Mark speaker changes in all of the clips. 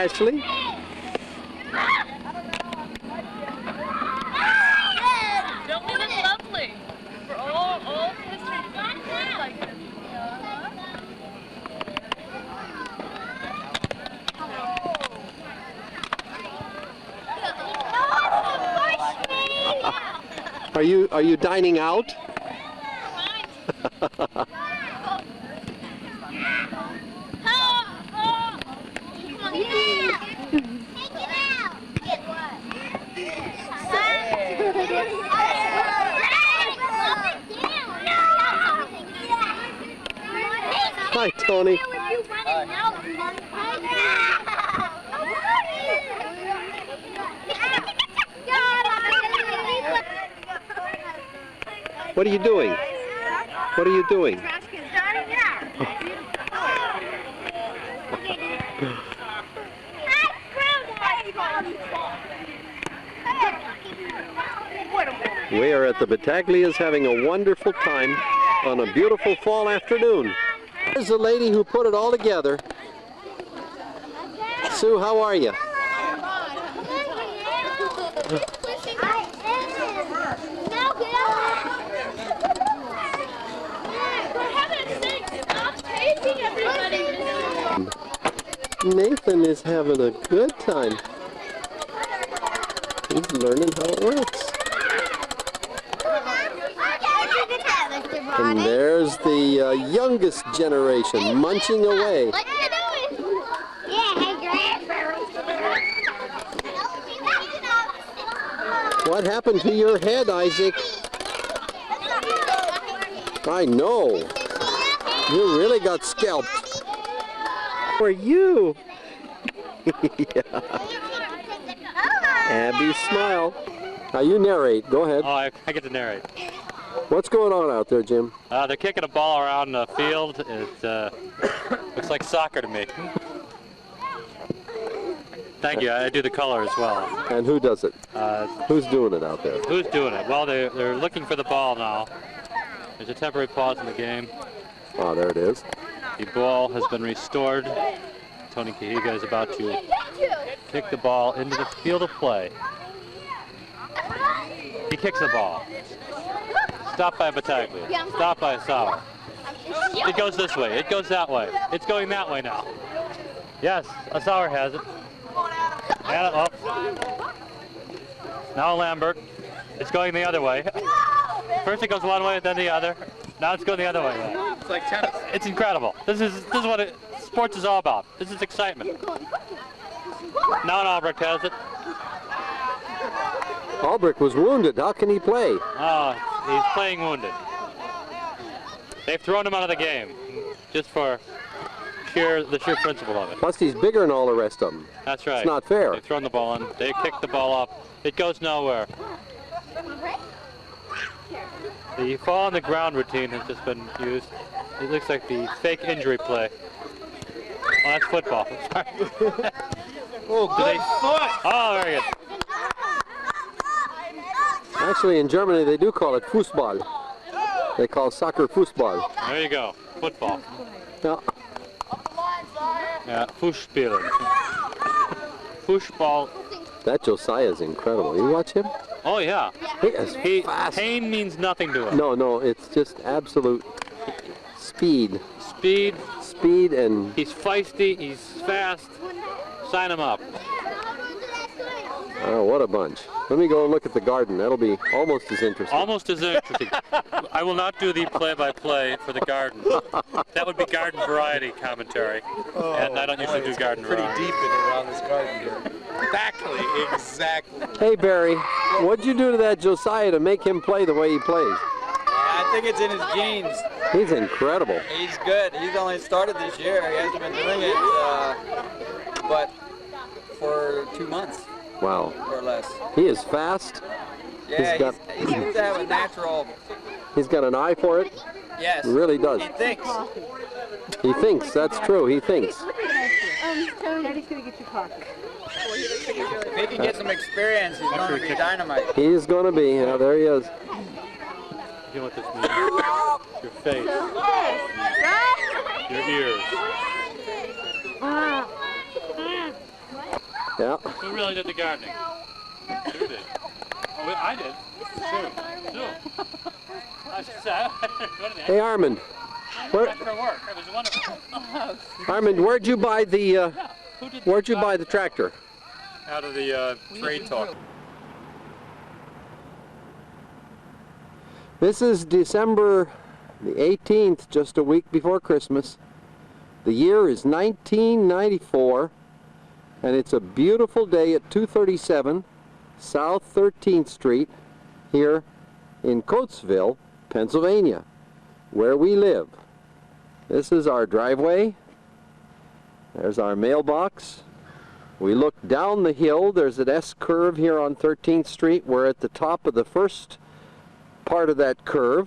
Speaker 1: Ashley.
Speaker 2: Don't we look lovely? For all history like this.
Speaker 1: Are you dining out? Hi, Tony. What are you doing? What are you doing? We are at the Battaglias having a wonderful time on a beautiful fall afternoon. Here's the lady who put it all together. Sue, how are you? Nathan is having a good time. He's learning how it works. And there's the youngest generation munching away.
Speaker 3: What you doing? Yeah, hey,
Speaker 1: What happened to your head, Isaac? I know. You really got scalped. For you. Yeah. Abby, smile. Now you narrate. Go ahead.
Speaker 4: Oh, I get to narrate.
Speaker 1: What's going on out there, Jim?
Speaker 4: They're kicking a ball around the field. It looks like soccer to me. Thank you. I do the color as well.
Speaker 1: And who does it? Who's doing it out there?
Speaker 4: Who's doing it? Well, they're looking for the ball now. There's a temporary pause in the game.
Speaker 1: Oh, there it is.
Speaker 4: The ball has been restored. Tony Cahiga is about to kick the ball into the field of play. He kicks the ball. Stopped by Battaglia. Stopped by Sauer. It goes this way. It goes that way. It's going that way now. Yes, Sauer has it. And up. Now Lambert. It's going the other way. First it goes one way, then the other. Now it's going the other way.
Speaker 5: It's like tennis.
Speaker 4: It's incredible. This is what sports is all about. This is excitement. Now Albrecht has it.
Speaker 1: Albrecht was wounded. How can he play?
Speaker 4: Oh, he's playing wounded. They've thrown him out of the game just for the sheer principle of it.
Speaker 1: Plus he's bigger than all the rest of them.
Speaker 4: That's right.
Speaker 1: It's not fair.
Speaker 4: They've thrown the ball in. They kick the ball up. It goes nowhere. The fall on the ground routine has just been used. It looks like the fake injury play. Oh, that's football.
Speaker 5: Oh, good foot.
Speaker 4: Oh, very good.
Speaker 1: Actually, in Germany, they do call it Fußball. They call soccer Fußball.
Speaker 4: There you go. Football.
Speaker 1: Yeah.
Speaker 4: Yeah, Fußspielen. Fußball.
Speaker 1: That Josiah is incredible. You watch him?
Speaker 4: Oh, yeah.
Speaker 1: He is fast.
Speaker 4: Pain means nothing to him.
Speaker 1: No, it's just absolute speed.
Speaker 4: Speed.
Speaker 1: Speed and...
Speaker 4: He's feisty. He's fast. Sign him up.
Speaker 1: Oh, what a bunch. Let me go and look at the garden. That'll be almost as interesting.
Speaker 4: Almost as interesting. I will not do the play-by-play for the garden. That would be garden variety commentary.
Speaker 5: Oh,
Speaker 4: and I don't usually do garden
Speaker 5: pretty
Speaker 4: variety.
Speaker 5: deep in around this garden here. Exactly.
Speaker 1: Hey, Barry, what'd you do to that Josiah to make him play the way he plays?
Speaker 6: I think it's in his genes.
Speaker 1: He's incredible.
Speaker 6: He's good. He's only started this year. He hasn't been doing it, but for 2 months.
Speaker 1: Wow.
Speaker 6: Or less.
Speaker 1: He is fast.
Speaker 6: Yeah, he seems to have a natural...
Speaker 1: He's got an eye for it.
Speaker 6: Yes.
Speaker 1: He really does.
Speaker 6: He thinks.
Speaker 1: He thinks, that's true, he thinks.
Speaker 7: Daddy's gonna get your car.
Speaker 6: If he can get some experience, he's going to be dynamite.
Speaker 1: He's going to be, yeah, there he is.
Speaker 4: You know what this means? Your face. Your ears.
Speaker 1: Yeah.
Speaker 4: Who really did the gardening? Who did? Oh, I did. Sue. I should say,
Speaker 1: Hey, Armand. Where,
Speaker 4: extra work. It was wonderful.
Speaker 1: Armand, where'd you buy the tractor?
Speaker 4: Out of the trade talk.
Speaker 1: This is December the 18th, just a week before Christmas. The year is 1994, and it's a beautiful day at 237 South 13th Street here in Coatesville, Pennsylvania, where we live. This is our driveway. There's our mailbox. We look down the hill. There's an S-curve here on 13th Street. We're at the top of the first part of that curve,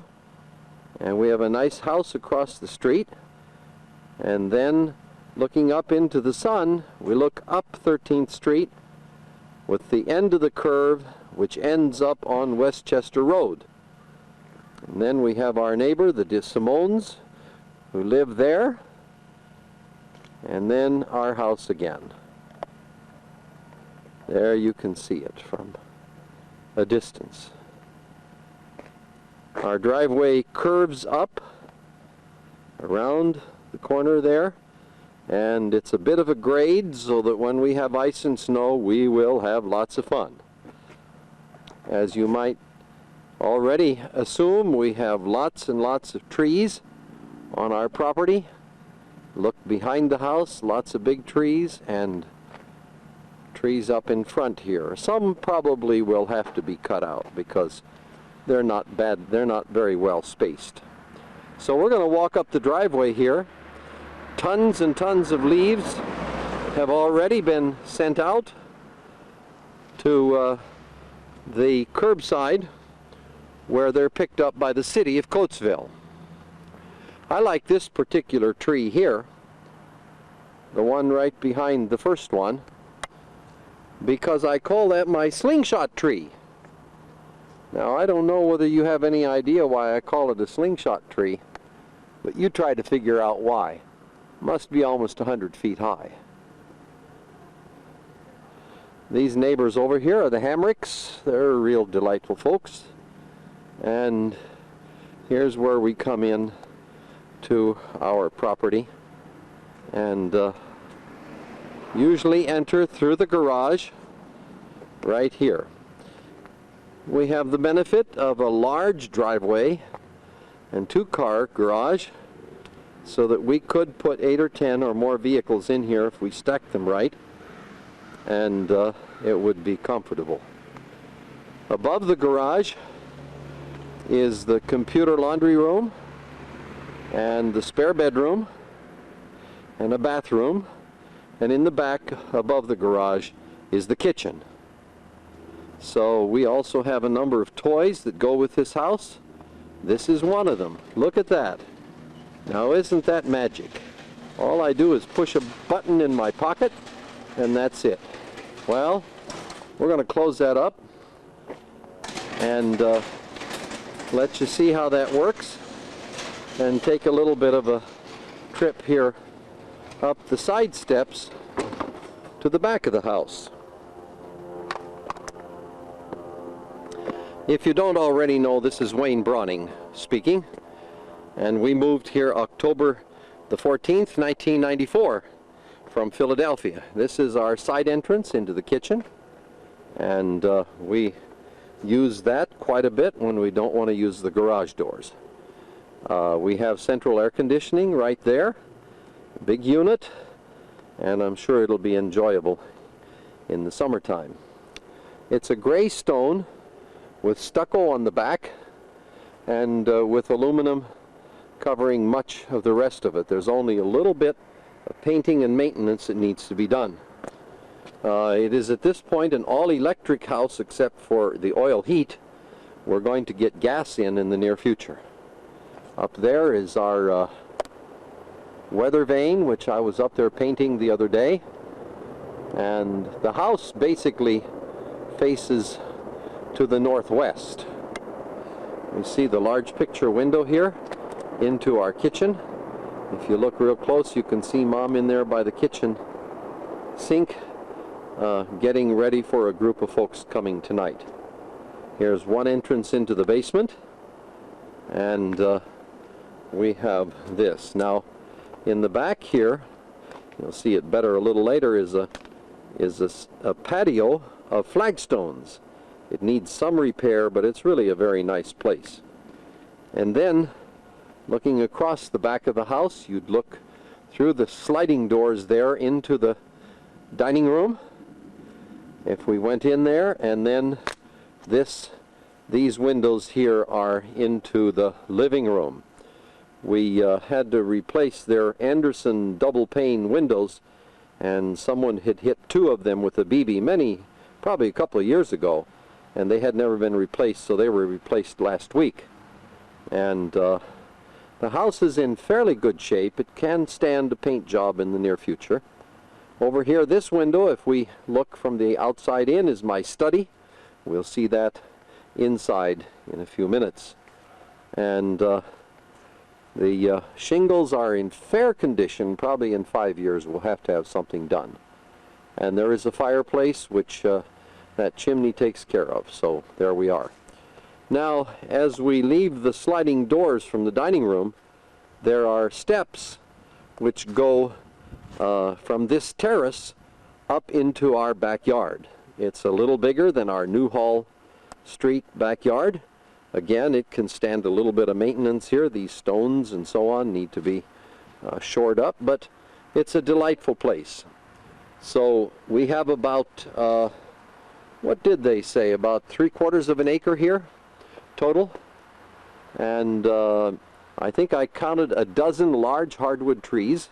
Speaker 1: and we have a nice house across the street. And then looking up into the sun, we look up 13th Street with the end of the curve, which ends up on Westchester Road. And then we have our neighbor, the DeSimones, who live there, and then our house again. There you can see it from a distance. Our driveway curves up around the corner there, and it's a bit of a grade so that when we have ice and snow we will have lots of fun. As you might already assume, we have lots and lots of trees on our property. Look behind the house, lots of big trees, and trees up in front here. Some probably will have to be cut out because they're not very well spaced. So we're going to walk up the driveway here. Tons and tons of leaves have already been sent out to the curbside where they're picked up by the city of Coatesville. I like this particular tree here, the one right behind the first one, because I call that my slingshot tree. Now, I don't know whether you have any idea why I call it a slingshot tree, but you try to figure out why. It must be almost 100 feet high. These neighbors over here are the Hamricks. They're real delightful folks. And here's where we come in to our property, and usually enter through the garage right here. We have the benefit of a large driveway and two-car garage so that we could put 8 or 10 or more vehicles in here if we stacked them right, and it would be comfortable. Above the garage is the computer laundry room and the spare bedroom and a bathroom, and in the back above the garage is the kitchen. So we also have a number of toys that go with this house. This is one of them. Look at that. Now, isn't that magic? All I do is push a button in my pocket and that's it. Well, we're going to close that up and let you see how that works, and take a little bit of a trip here up the side steps to the back of the house. If you don't already know, this is Wayne Browning speaking, and we moved here October the 14th, 1994 from Philadelphia. This is our side entrance into the kitchen, and we use that quite a bit when we don't want to use the garage doors. We have central air conditioning right there, big unit, and I'm sure it'll be enjoyable in the summertime. It's a gray stone with stucco on the back and with aluminum covering much of the rest of it. There's only a little bit of painting and maintenance that needs to be done. It is at this point an all-electric house except for the oil heat. We're going to get gas in the near future. Up there is our weather vane, which I was up there painting the other day, and the house basically faces to the northwest. We see the large picture window here into our kitchen. If you look real close, you can see Mom in there by the kitchen sink, getting ready for a group of folks coming tonight. Here's one entrance into the basement, and we have this. Now, in the back here, you'll see it better a little later, is a patio of flagstones. It needs some repair, but it's really a very nice place. And then, looking across the back of the house, you'd look through the sliding doors there into the dining room. If we went in there, and then these windows here are into the living room. We had to replace their Anderson double pane windows, and someone had hit 2 of them with a BB probably a couple of years ago, and they had never been replaced, so they were replaced last week. And the house is in fairly good shape. It can stand a paint job in the near future. Over here, this window, if we look from the outside in, is my study. We'll see that inside in a few minutes. And the shingles are in fair condition. Probably in 5 years we'll have to have something done. And there is a fireplace which that chimney takes care of, so there we are. Now, as we leave the sliding doors from the dining room, there are steps which go from this terrace up into our backyard. It's a little bigger than our Newhall Street backyard. Again, it can stand a little bit of maintenance here. These stones and so on need to be shored up, but it's a delightful place. So we have about, what did they say, about 3/4 of an acre here total. And I think I counted a dozen large hardwood trees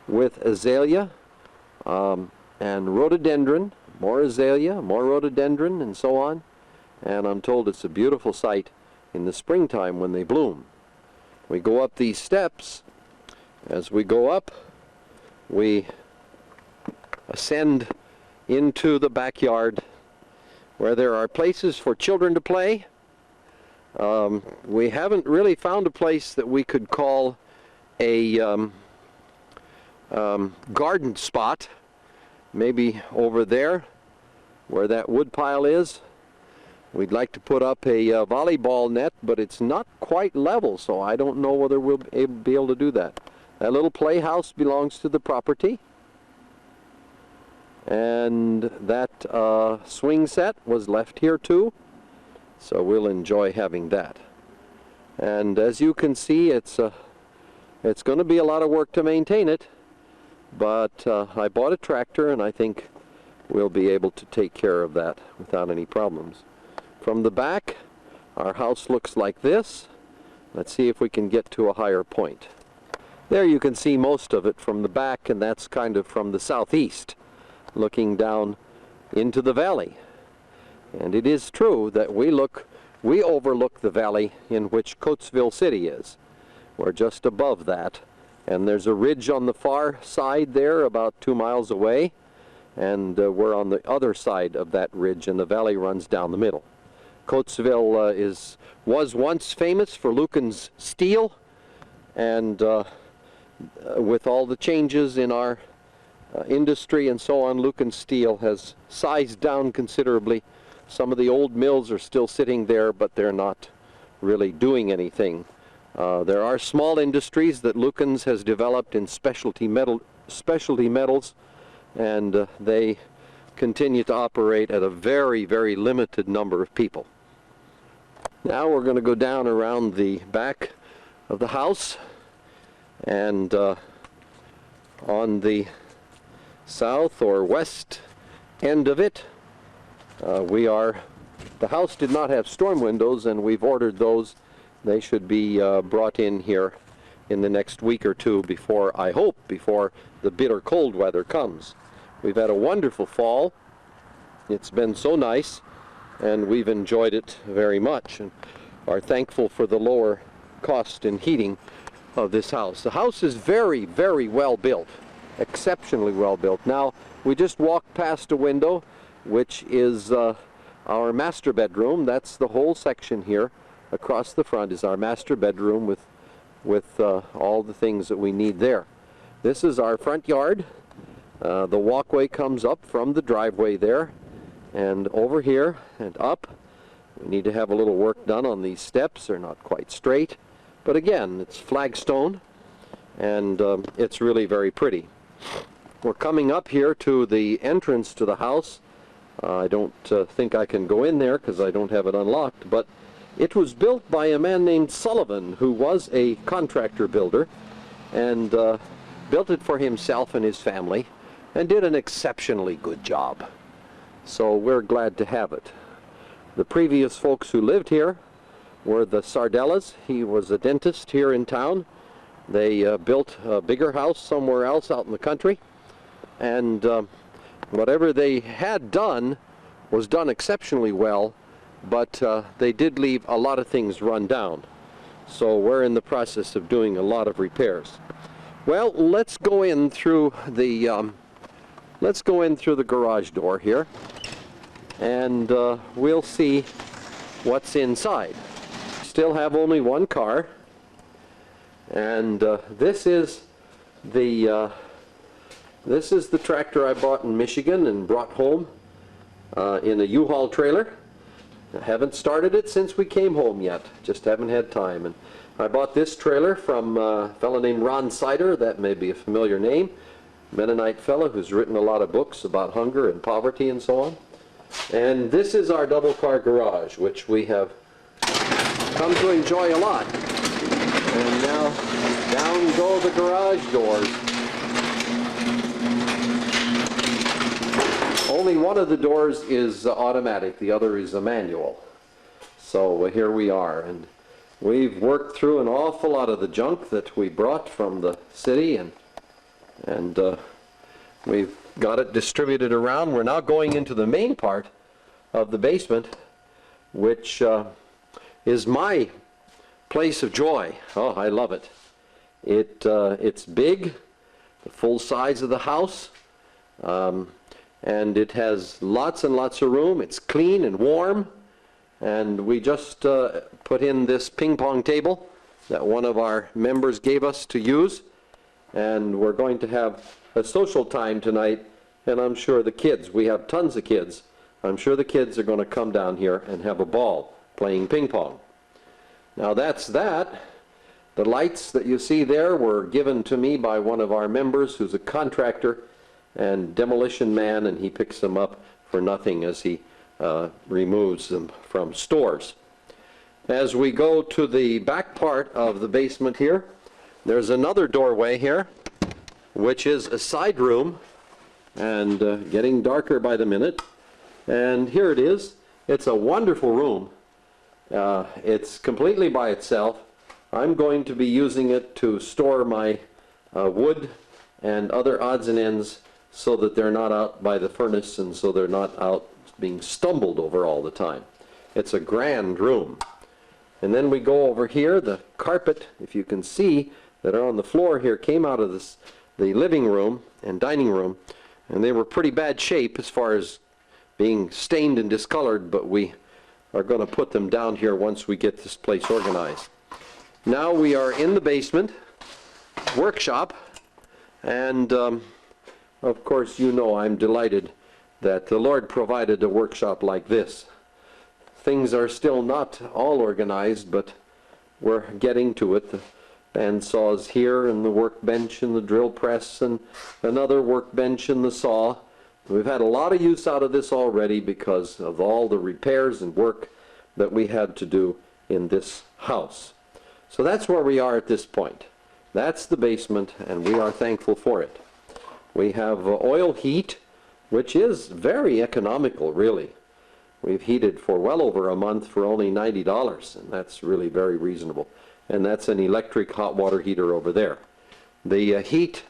Speaker 1: with azalea and rhododendron, more azalea, more rhododendron, and so on. And I'm told it's a beautiful sight in the springtime when they bloom. We go up these steps. As we go up, we ascend into the backyard where there are places for children to play. We haven't really found a place that we could call a garden spot. Maybe over there where that wood pile is. We'd like to put up a volleyball net, but it's not quite level, so I don't know whether we'll be able to do that. That little playhouse belongs to the property. And that swing set was left here too, so we'll enjoy having that. And as you can see, it's going to be a lot of work to maintain it, but I bought a tractor, and I think we'll be able to take care of that without any problems. From the back, our house looks like this. Let's see if we can get to a higher point. There you can see most of it from the back, and that's kind of from the southeast, looking down into the valley. And it is true that we overlook the valley in which Coatesville City is. We're just above that, and there's a ridge on the far side there about 2 miles away, and we're on the other side of that ridge, and the valley runs down the middle. Coatesville was once famous for Lucan's steel, and with all the changes in our industry and so on, Lucan Steel has sized down considerably. Some of the old mills are still sitting there, but they're not really doing anything. There are small industries that Lucan's has developed in specialty metals, and they continue to operate at a very, very limited number of people. Now we're going to go down around the back of the house, and on the south or west end of it, the house did not have storm windows, and we've ordered those. They should be brought in here in the next week or two before, I hope, before the bitter cold weather comes. We've had a wonderful fall. It's been so nice, and we've enjoyed it very much, and are thankful for the lower cost in heating of this house. The house is very, very well built, exceptionally well built. Now, we just walked past a window, which is our master bedroom. That's the whole section here. Across the front is our master bedroom with all the things that we need there. This is our front yard, The walkway comes up from the driveway there and over here and up. We need to have a little work done on these steps. They're not quite straight, but again, it's flagstone, and it's really very pretty. We're coming up here to the entrance to the house. I don't think I can go in there because I don't have it unlocked, but it was built by a man named Sullivan, who was a contractor builder, and built it for himself and his family, and did an exceptionally good job. So we're glad to have it. The previous folks who lived here were the Sardellas. He was a dentist here in town. They built a bigger house somewhere else out in the country, and whatever they had done was done exceptionally well, but they did leave a lot of things run down. So we're in the process of doing a lot of repairs. Well, let's go in through the garage door here, and we'll see what's inside. Still have only one car, and this is the tractor I bought in Michigan and brought home in a U-Haul trailer. I haven't started it since we came home yet, just haven't had time. And I bought this trailer from a fellow named Ron Sider. That may be a familiar name. Mennonite fellow who's written a lot of books about hunger and poverty and so on. And this is our double car garage, which we have come to enjoy a lot. And now down go the garage doors. Only one of the doors is automatic, the other is a manual. So here we are, and we've worked through an awful lot of the junk that we brought from the city, and we've got it distributed around. We're now going into the main part of the basement, which is my place of joy. Oh, I love it. It's big, the full size of the house, and it has lots and lots of room. It's clean and warm, and we just put in this ping pong table that one of our members gave us to use, and we're going to have a social time tonight, and I'm sure the kids, we have tons of kids, I'm sure the kids are going to come down here and have a ball playing ping pong. Now that's that. The lights that you see there were given to me by one of our members who's a contractor and demolition man, and he picks them up for nothing as he removes them from stores. As we go to the back part of the basement here, there's another doorway here, which is a side room, and getting darker by the minute. And here it is. It's a wonderful room. It's completely by itself. I'm going to be using it to store my wood and other odds and ends, so that they're not out by the furnace, and so they're not out being stumbled over all the time. It's a grand room. And then we go over here. The carpet, if you can see, that are on the floor here came out of the living room and dining room, and they were pretty bad shape as far as being stained and discolored, but we are going to put them down here once we get this place organized. Now we are in the basement workshop, and of course, you know I'm delighted that the Lord provided a workshop like this. Things are still not all organized, but we're getting to it. The bandsaws here, and the workbench, and the drill press, and another workbench, and the saw. We've had a lot of use out of this already because of all the repairs and work that we had to do in this house. So that's where we are at this point. That's the basement, and we are thankful for it. We have oil heat, which is very economical, really. We've heated for well over a month for only $90, and that's really very reasonable. And that's an electric hot water heater over there. The heat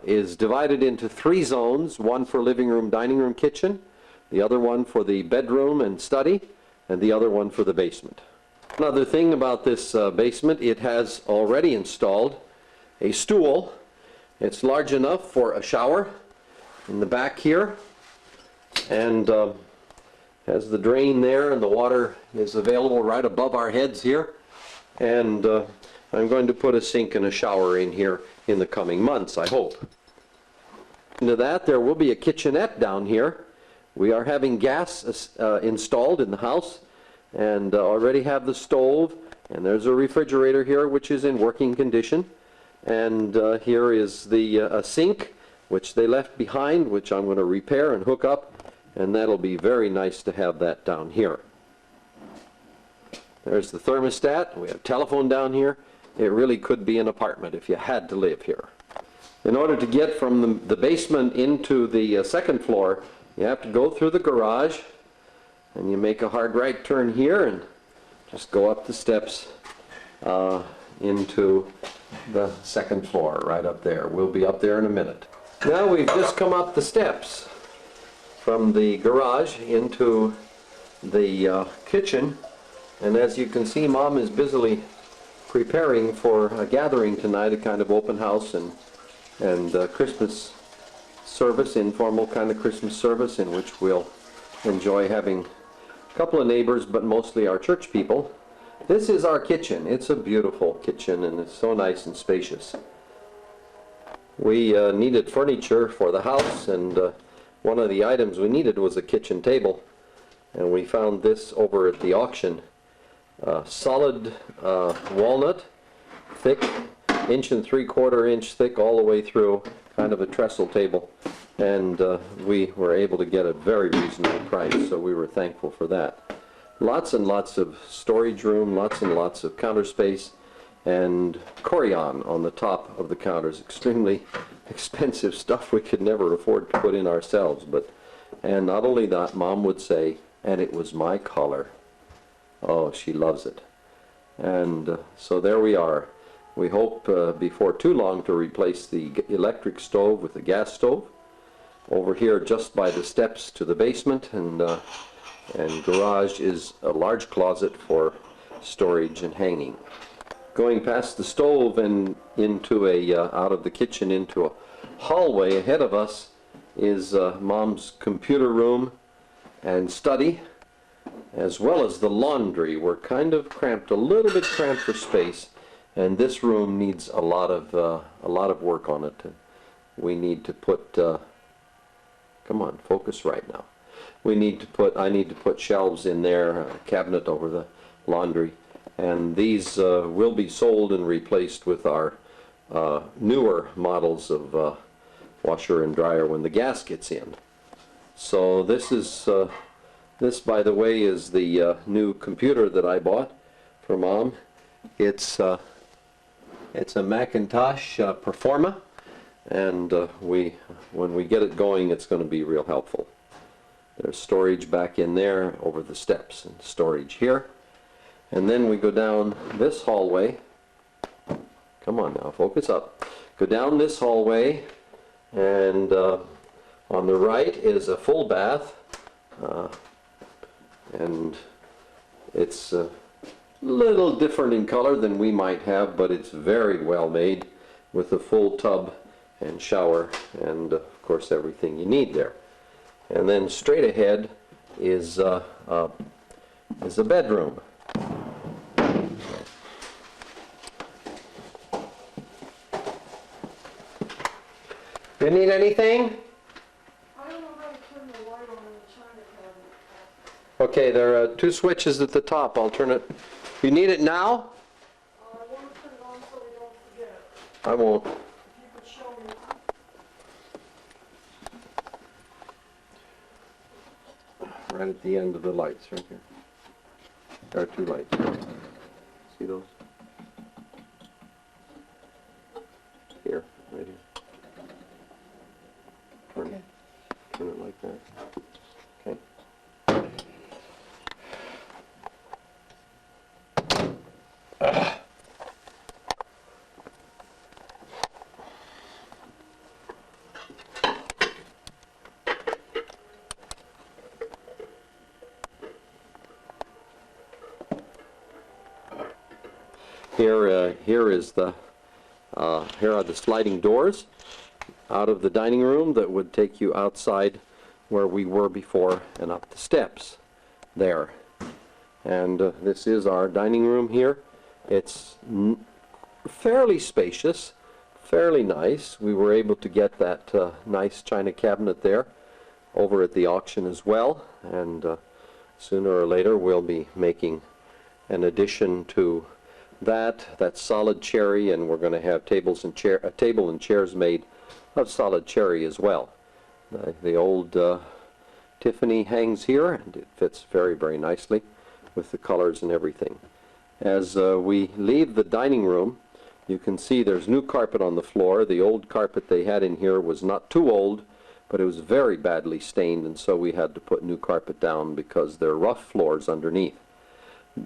Speaker 1: is divided into 3 zones, one for living room, dining room, kitchen, the other one for the bedroom and study, and the other one for the basement. Another thing about this basement, it has already installed a stool. It's large enough for a shower in the back here, and has the drain there, and the water is available right above our heads here. And I'm going to put a sink and a shower in here in the coming months, I hope. Into that, there will be a kitchenette down here. We are having gas installed in the house, and already have the stove, and there's a refrigerator here which is in working condition, and here is the a sink which they left behind, which I'm going to repair and hook up, and that'll be very nice to have that down here. There's the thermostat. We have telephone down here. It really could be an apartment if you had to live here. In order to get from the basement into the second floor, you have to go through the garage, and you make a hard right turn here and just go up the steps into the second floor right up there. We'll be up there in a minute. Now we've just come up the steps from the garage into the kitchen, and as you can see, Mom is busily preparing for a gathering tonight, a kind of open house and Christmas service, informal kind of Christmas service, in which we'll enjoy having a couple of neighbors, but mostly our church people. This is our kitchen. It's a beautiful kitchen, and it's so nice and spacious. We needed furniture for the house, and one of the items we needed was a kitchen table, and we found this over at the auction. Solid walnut, thick, 1 3/4 inch thick all the way through, kind of a trestle table, and we were able to get a very reasonable price, so we were thankful for that. Lots and lots of storage room, lots and lots of counter space, and Corian on the top of the counters. Extremely expensive stuff we could never afford to put in ourselves, and not only that, Mom would say, and it was my color. Oh, she loves it. And so there we are. We hope before too long to replace the electric stove with the gas stove. Over here, just by the steps to the basement and garage, is a large closet for storage and hanging. Going past the stove and into out of the kitchen into a hallway ahead of us is Mom's computer room and study, as well as the laundry. We're kind of cramped, a little bit cramped for space, and this room needs a lot of work on it. We need to put come on, focus right now. I need to put shelves in there, a cabinet over the laundry, and these will be sold and replaced with our newer models of washer and dryer when the gas gets in. So this is this, by the way, is the new computer that I bought for Mom. It's a Macintosh Performa, and when we get it going, it's going to be real helpful. There's storage back in there over the steps, and storage here. And then we go down this hallway. Come on now, focus up. Go down this hallway, and on the right is a full bath. And it's a little different in color than we might have, but it's very well made, with a full tub and shower and of course everything you need there. And then straight ahead is a bedroom. You need anything? Okay, there are two switches at the top. I'll turn it. You need it now?
Speaker 7: I want to put it on so we don't forget.
Speaker 1: I won't.
Speaker 7: If you could show me.
Speaker 1: Right at the end of the lights, right here. There are two lights. See those? Here, right here. Turn it like that. Okay. Here are the sliding doors out of the dining room that would take you outside where we were before and up the steps there. And this is our dining room here. It's fairly spacious, fairly nice. We were able to get that nice china cabinet there over at the auction as well, and sooner or later we'll be making an addition to that. That's solid cherry, and we're going to have a table and chairs made of solid cherry as well. The old Tiffany hangs here, and it fits very, very nicely with the colors and everything. As we leave the dining room, you can see there's new carpet on the floor. The old carpet they had in here was not too old, but it was very badly stained, and so we had to put new carpet down because there are rough floors underneath.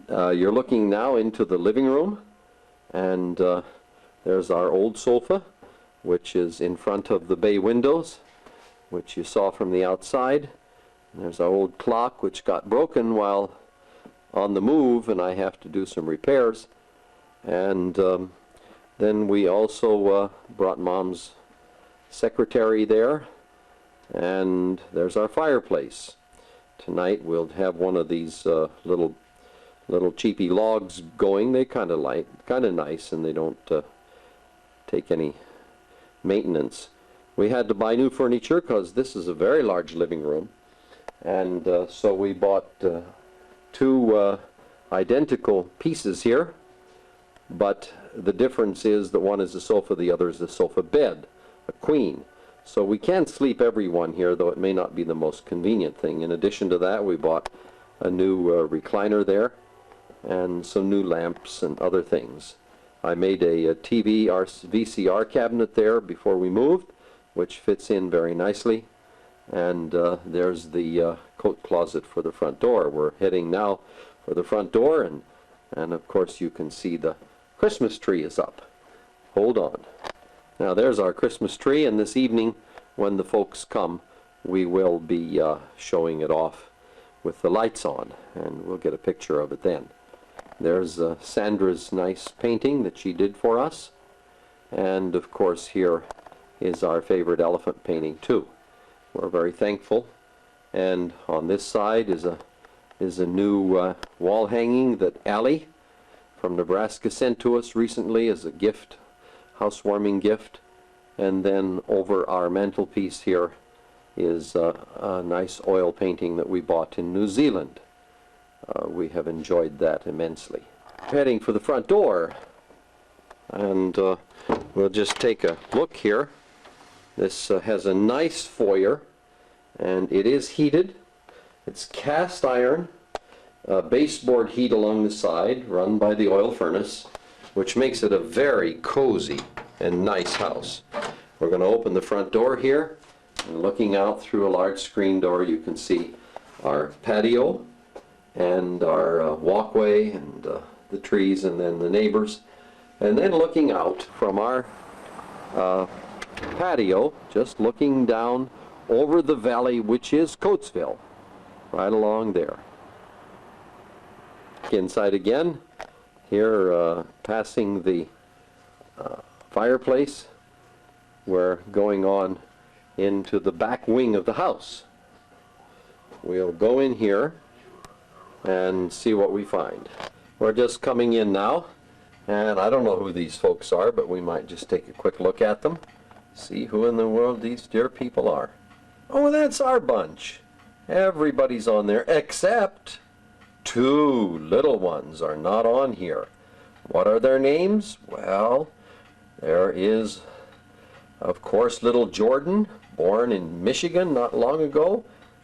Speaker 1: You're looking now into the living room, and there's our old sofa, which is in front of the bay windows, which you saw from the outside. And there's our old clock, which got broken while on the move, and I have to do some repairs. And then we also brought Mom's secretary there, and there's our fireplace. Tonight we'll have one of these little cheapy logs going. They kind of nice, and they don't take any maintenance. We had to buy new furniture because this is a very large living room, and so we bought two identical pieces here, but the difference is that one is a sofa, the other is a sofa bed, a queen. So we can sleep everyone here, though it may not be the most convenient thing. In addition to that, we bought a new recliner there and some new lamps and other things. I made a TV VCR cabinet there before we moved, which fits in very nicely. And there's the coat closet for the front door. We're heading now for the front door, and of course you can see the Christmas tree is up. Hold on. Now there's our Christmas tree, and this evening when the folks come we will be showing it off with the lights on, and we'll get a picture of it then. There's Sandra's nice painting that she did for us, and of course here is our favorite elephant painting too. We're very thankful. And on this side is a new wall hanging that Allie from Nebraska sent to us recently as a gift, housewarming gift. And then over our mantelpiece here is a nice oil painting that we bought in New Zealand. We have enjoyed that immensely. Heading for the front door, and we'll just take a look here. This has a nice foyer, and it is heated. It's cast iron, baseboard heat along the side, run by the oil furnace, which makes it a very cozy and nice house. We're going to open the front door here, and looking out through a large screen door you can see our patio and our walkway and the trees and then the neighbors. And then looking out from our patio, just looking down over the valley, which is Coatesville, right along there. Inside again, here passing the fireplace, we're going on into the back wing of the house. We'll go in here and see what we find. We're just coming in now, and I don't know who these folks are, but we might just take a quick look at them, see who in the world these dear people are. Oh, that's our bunch. Everybody's on there except two little ones are not on here. What are their names? Well, there is, of course, little Jordan, born in Michigan not long ago,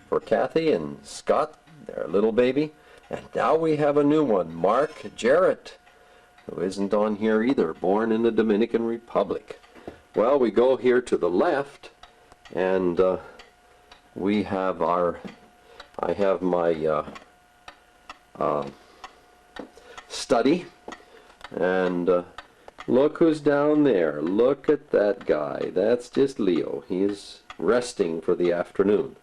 Speaker 1: for Kathy and Scott, their little baby. And now we have a new one, Mark Jarrett, who isn't on here either, born in the Dominican Republic. Well, we go here to the left, and we have I have my study, and look who's down there. Look at that guy. That's just Leo. He's resting for the afternoon.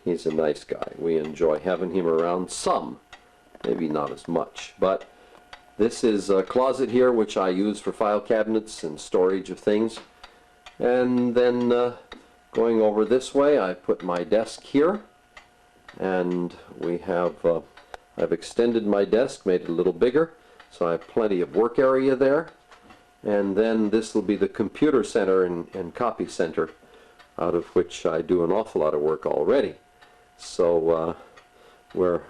Speaker 1: He's a nice guy. We enjoy having him around some, maybe not as much. But this is a closet here which I use for file cabinets and storage of things. And then going over this way, I put my desk here, and we have I've extended my desk, made it a little bigger, so I have plenty of work area there. And then this will be the computer center and copy center, out of which I do an awful lot of work already. So we're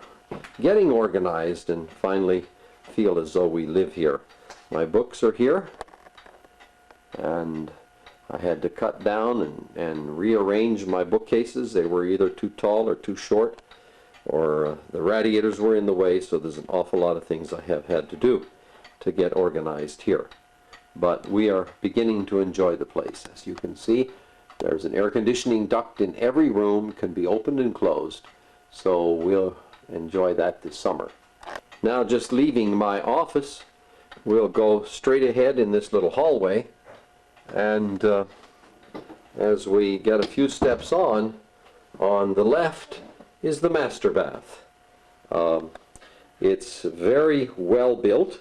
Speaker 1: getting organized and finally feel as though we live here. My books are here, and I had to cut down and rearrange my bookcases. They were either too tall or too short, or the radiators were in the way, so there's an awful lot of things I have had to do to get organized here. But we are beginning to enjoy the place. As you can see, there's an air conditioning duct in every room, can be opened and closed, so we'll enjoy that this summer. Now, just leaving my office, we'll go straight ahead in this little hallway, and as we get a few steps on the left is the master bath. It's very well built,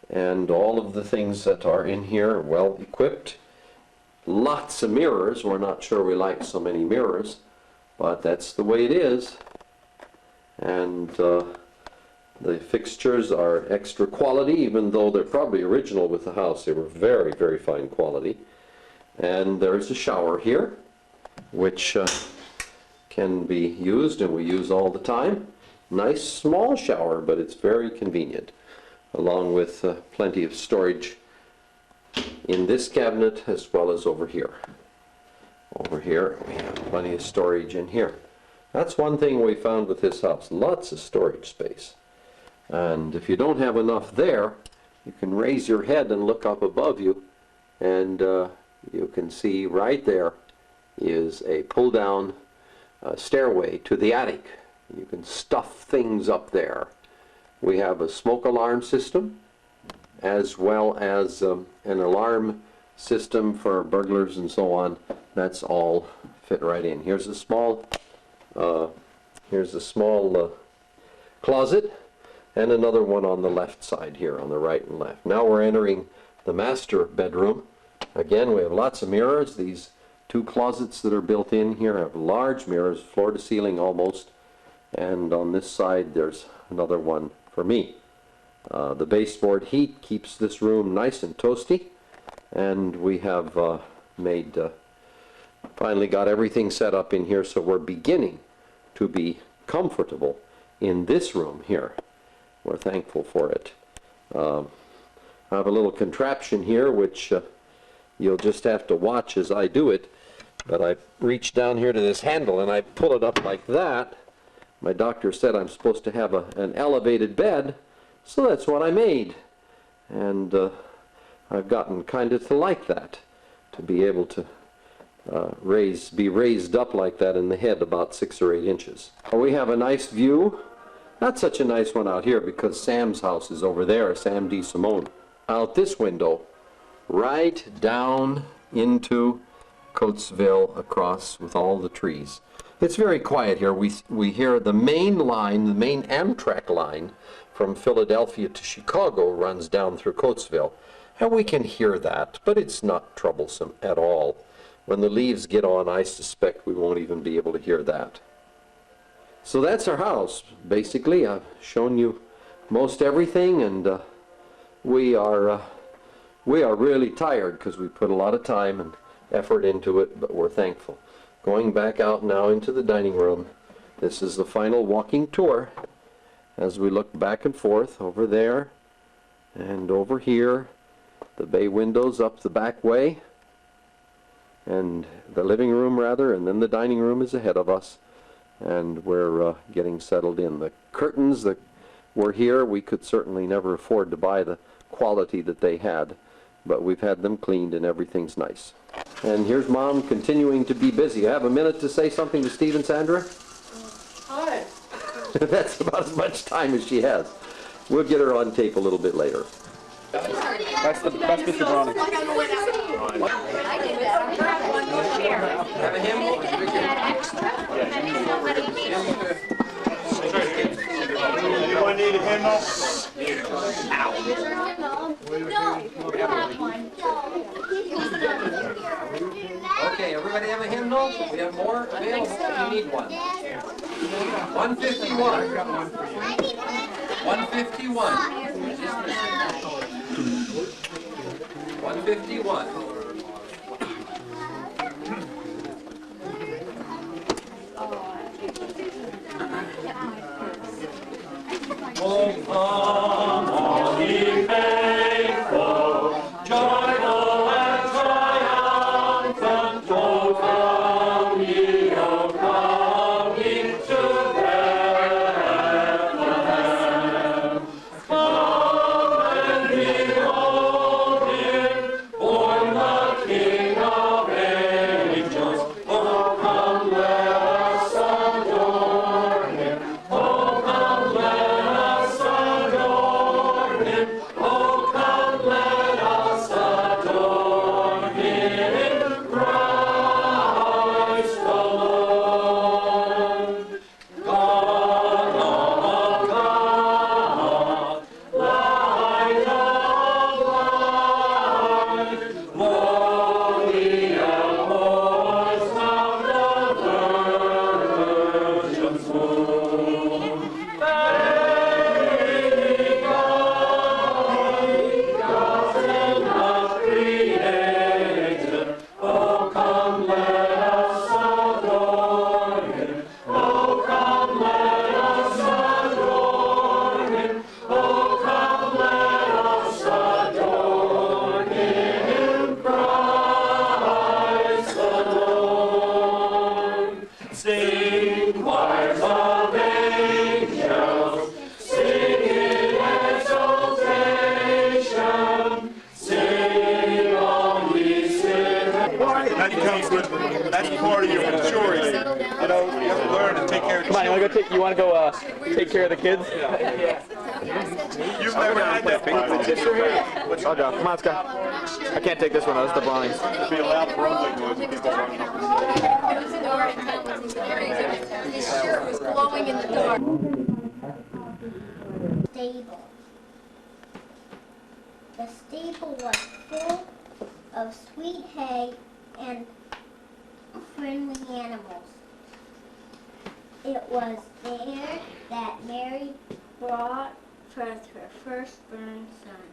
Speaker 1: and all of the things that are in here are well equipped. Lots of mirrors. We're not sure we like so many mirrors, but that's the way it is. And the fixtures are extra quality, even though they're probably original with the house. They were very, very fine quality. And there's a shower here, which can be used, and we use all the time. Nice small shower, but it's very convenient, along with plenty of storage in this cabinet as well as over here. Over here we have plenty of storage in here. That's one thing we found with this house, lots of storage space. And if you don't have enough there, you can raise your head and look up above you, and you can see right there is a pull-down stairway to the attic. You can stuff things up there. We have a smoke alarm system, as well as an alarm system for burglars and so on. That's all fit right in. Here's a small closet, and another one on the left side here, on the right and left. Now we're entering the master bedroom. Again, we have lots of mirrors. These two closets that are built in here have large mirrors, floor to ceiling almost, and on this side there's another one for me. The baseboard heat keeps this room nice and toasty, and we have finally got everything set up in here, so we're beginning to be comfortable in this room here. We're thankful for it. I have a little contraption here which you'll just have to watch as I do it, but I reach down here to this handle and I pull it up like that. My doctor said I'm supposed to have an elevated bed, so that's what I made. And I've gotten kind of to like that, to be able to be raised up like that in the head about 6 or 8 inches. We have a nice view. Not such a nice one out here because Sam's house is over there, Sam D. Simone. Out this window, right down into Coatesville across with all the trees. It's very quiet here. We hear the main line, the main Amtrak line from Philadelphia to Chicago runs down through Coatesville. And we can hear that, but it's not troublesome at all. When the leaves get on, I suspect we won't even be able to hear that. So that's our house, basically. I've shown you most everything, and we are really tired because we put a lot of time and effort into it, but we're thankful. Going back out now into the dining room. This is the final walking tour as we look back and forth over there and over here. The bay windows up the back way, and the living room rather, and then the dining room is ahead of us, and we're getting settled in. The curtains that were here, we could certainly never afford to buy the quality that they had, but we've had them cleaned and everything's nice. And here's Mom continuing to be busy. I have a minute to say something to Steve and Sandra?
Speaker 7: Hi.
Speaker 1: That's about as much time as she has. We'll get her on tape a little bit later.
Speaker 5: That's Mr. Browning.
Speaker 6: Have a hymnal?
Speaker 5: Anyone need a hymnal?
Speaker 6: Okay, everybody have a hymnal? We have more available. You need one. 151. 151. 151.
Speaker 5: That comes with, that's part of your maturity. You know, you have to learn to take care of
Speaker 8: Come on, you want to go take care of the kids?
Speaker 5: You've never had that big petition.
Speaker 8: I'll go. Come on, let's go. I can't take this one. That's the blinds.
Speaker 5: Be a loud rumbling noise when people run up.
Speaker 3: His shirt was glowing in the dark. Stable. The stable was full of sweet hay and friendly animals. It was there that Mary brought forth her firstborn son,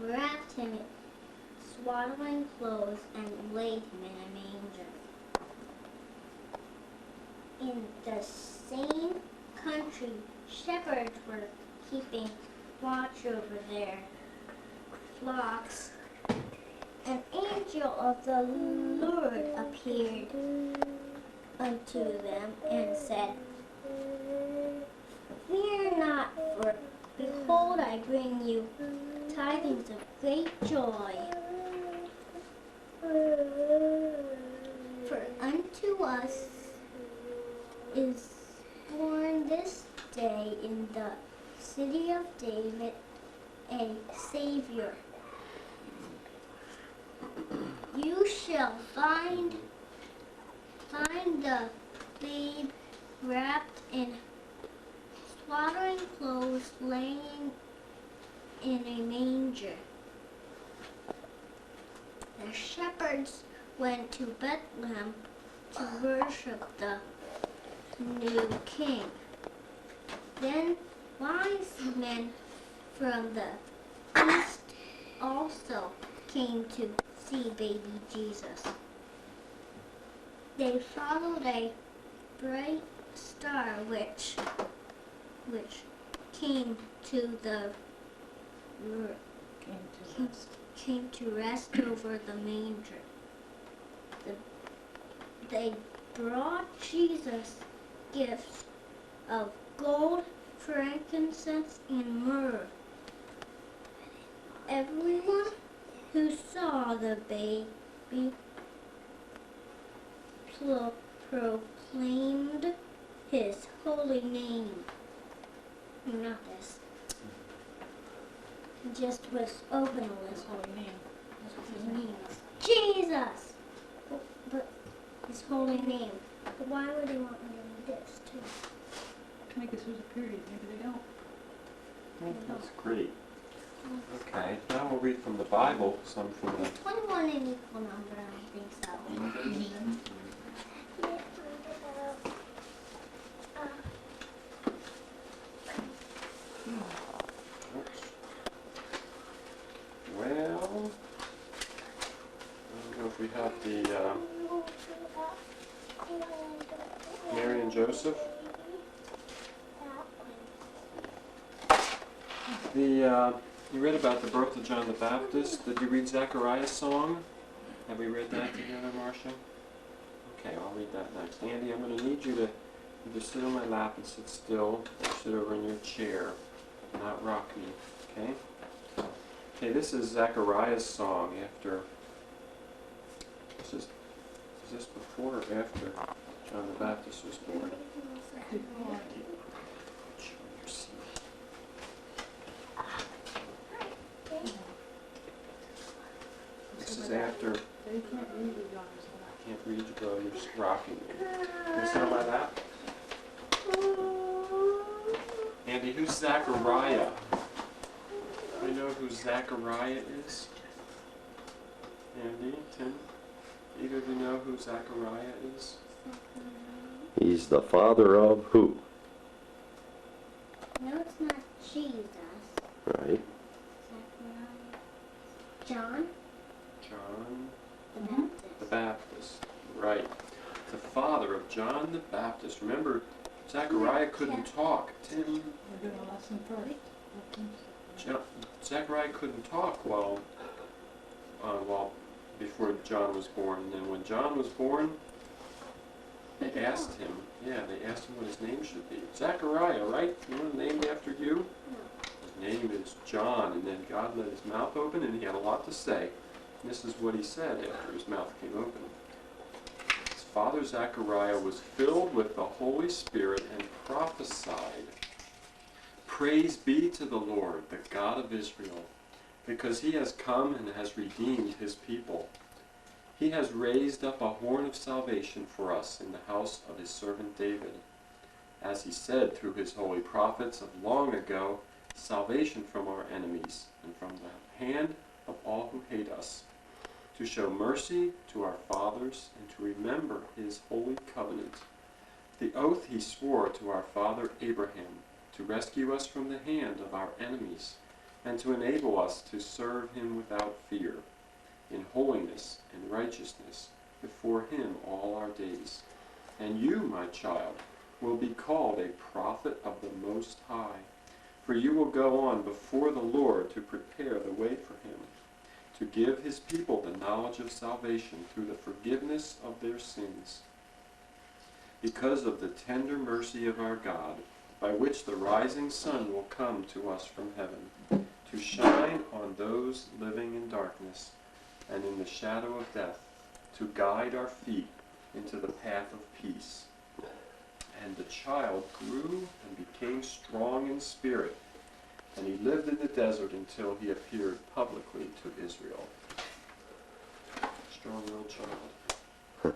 Speaker 3: wrapped him in swaddling clothes, and laid him in a manger. In the same country, shepherds were keeping watch over their flocks. An angel of the Lord appeared unto them and said, Fear not, for behold, I bring you tidings of great joy. For unto us is born this day in the city of David a Savior. You shall find the babe wrapped in swaddling clothes, laying in a manger. The shepherds went to Bethlehem to worship the new king. Then wise men from the east also came to see baby Jesus. They followed a bright star which came to rest over the manger. They brought Jesus gifts of gold, frankincense, and myrrh. Everyone who saw the baby proclaimed his holy name. Not this. Just was open his holy name. That's what his name is. Jesus! But his holy name. But why would they want me to do this too?
Speaker 9: To make us lose a period, maybe they don't.
Speaker 1: That's great. Okay, now we'll read from the Bible, some from the...
Speaker 3: 21 an equal number, I don't think so.
Speaker 10: Joseph. You read about the birth of John the Baptist. Did you read Zechariah's song? Have we read that together, Marcia? Okay, I'll read that next. Andy, I'm going to need you to either sit on my lap and sit still, or sit over in your chair, not rock me, okay? Okay, this is Zechariah's song after, is this before or after John the Baptist was born? This is after. Can't read you, bro. You're just rocking me. Can you sit on my lap? Andy, who's Zechariah? Do you know who Zechariah is? Andy, Tim? Either of you know who Zechariah is?
Speaker 1: He's the father of who?
Speaker 3: No, it's not Jesus.
Speaker 1: Right.
Speaker 3: John?
Speaker 10: John
Speaker 3: The Baptist.
Speaker 10: the Baptist. Right. The father of John the Baptist. Remember, Zechariah couldn't talk. Tim?
Speaker 9: We're doing a lesson first.
Speaker 10: Zechariah couldn't talk well before John was born. And then when John was born, they asked him what his name should be. Zechariah, right? You know, named after you? His name is John. And then God let his mouth open and he had a lot to say. And this is what he said after his mouth came open. His father Zechariah was filled with the Holy Spirit and prophesied. Praise be to the Lord, the God of Israel, because he has come and has redeemed his people. He has raised up a horn of salvation for us in the house of his servant David. As he said through his holy prophets of long ago, salvation from our enemies and from the hand of all who hate us, to show mercy to our fathers and to remember his holy covenant, the oath he swore to our father Abraham, to rescue us from the hand of our enemies, and to enable us to serve him without fear, in holiness and righteousness before him all our days. And you, my child, will be called a prophet of the Most High, for you will go on before the Lord to prepare the way for him, to give his people the knowledge of salvation through the forgiveness of their sins, because of the tender mercy of our God, by which the rising sun will come to us from heaven, to shine on those living in darkness and in the shadow of death, to guide our feet into the path of peace. And the child grew and became strong in spirit, and he lived in the desert until he appeared publicly to Israel. Strong little child.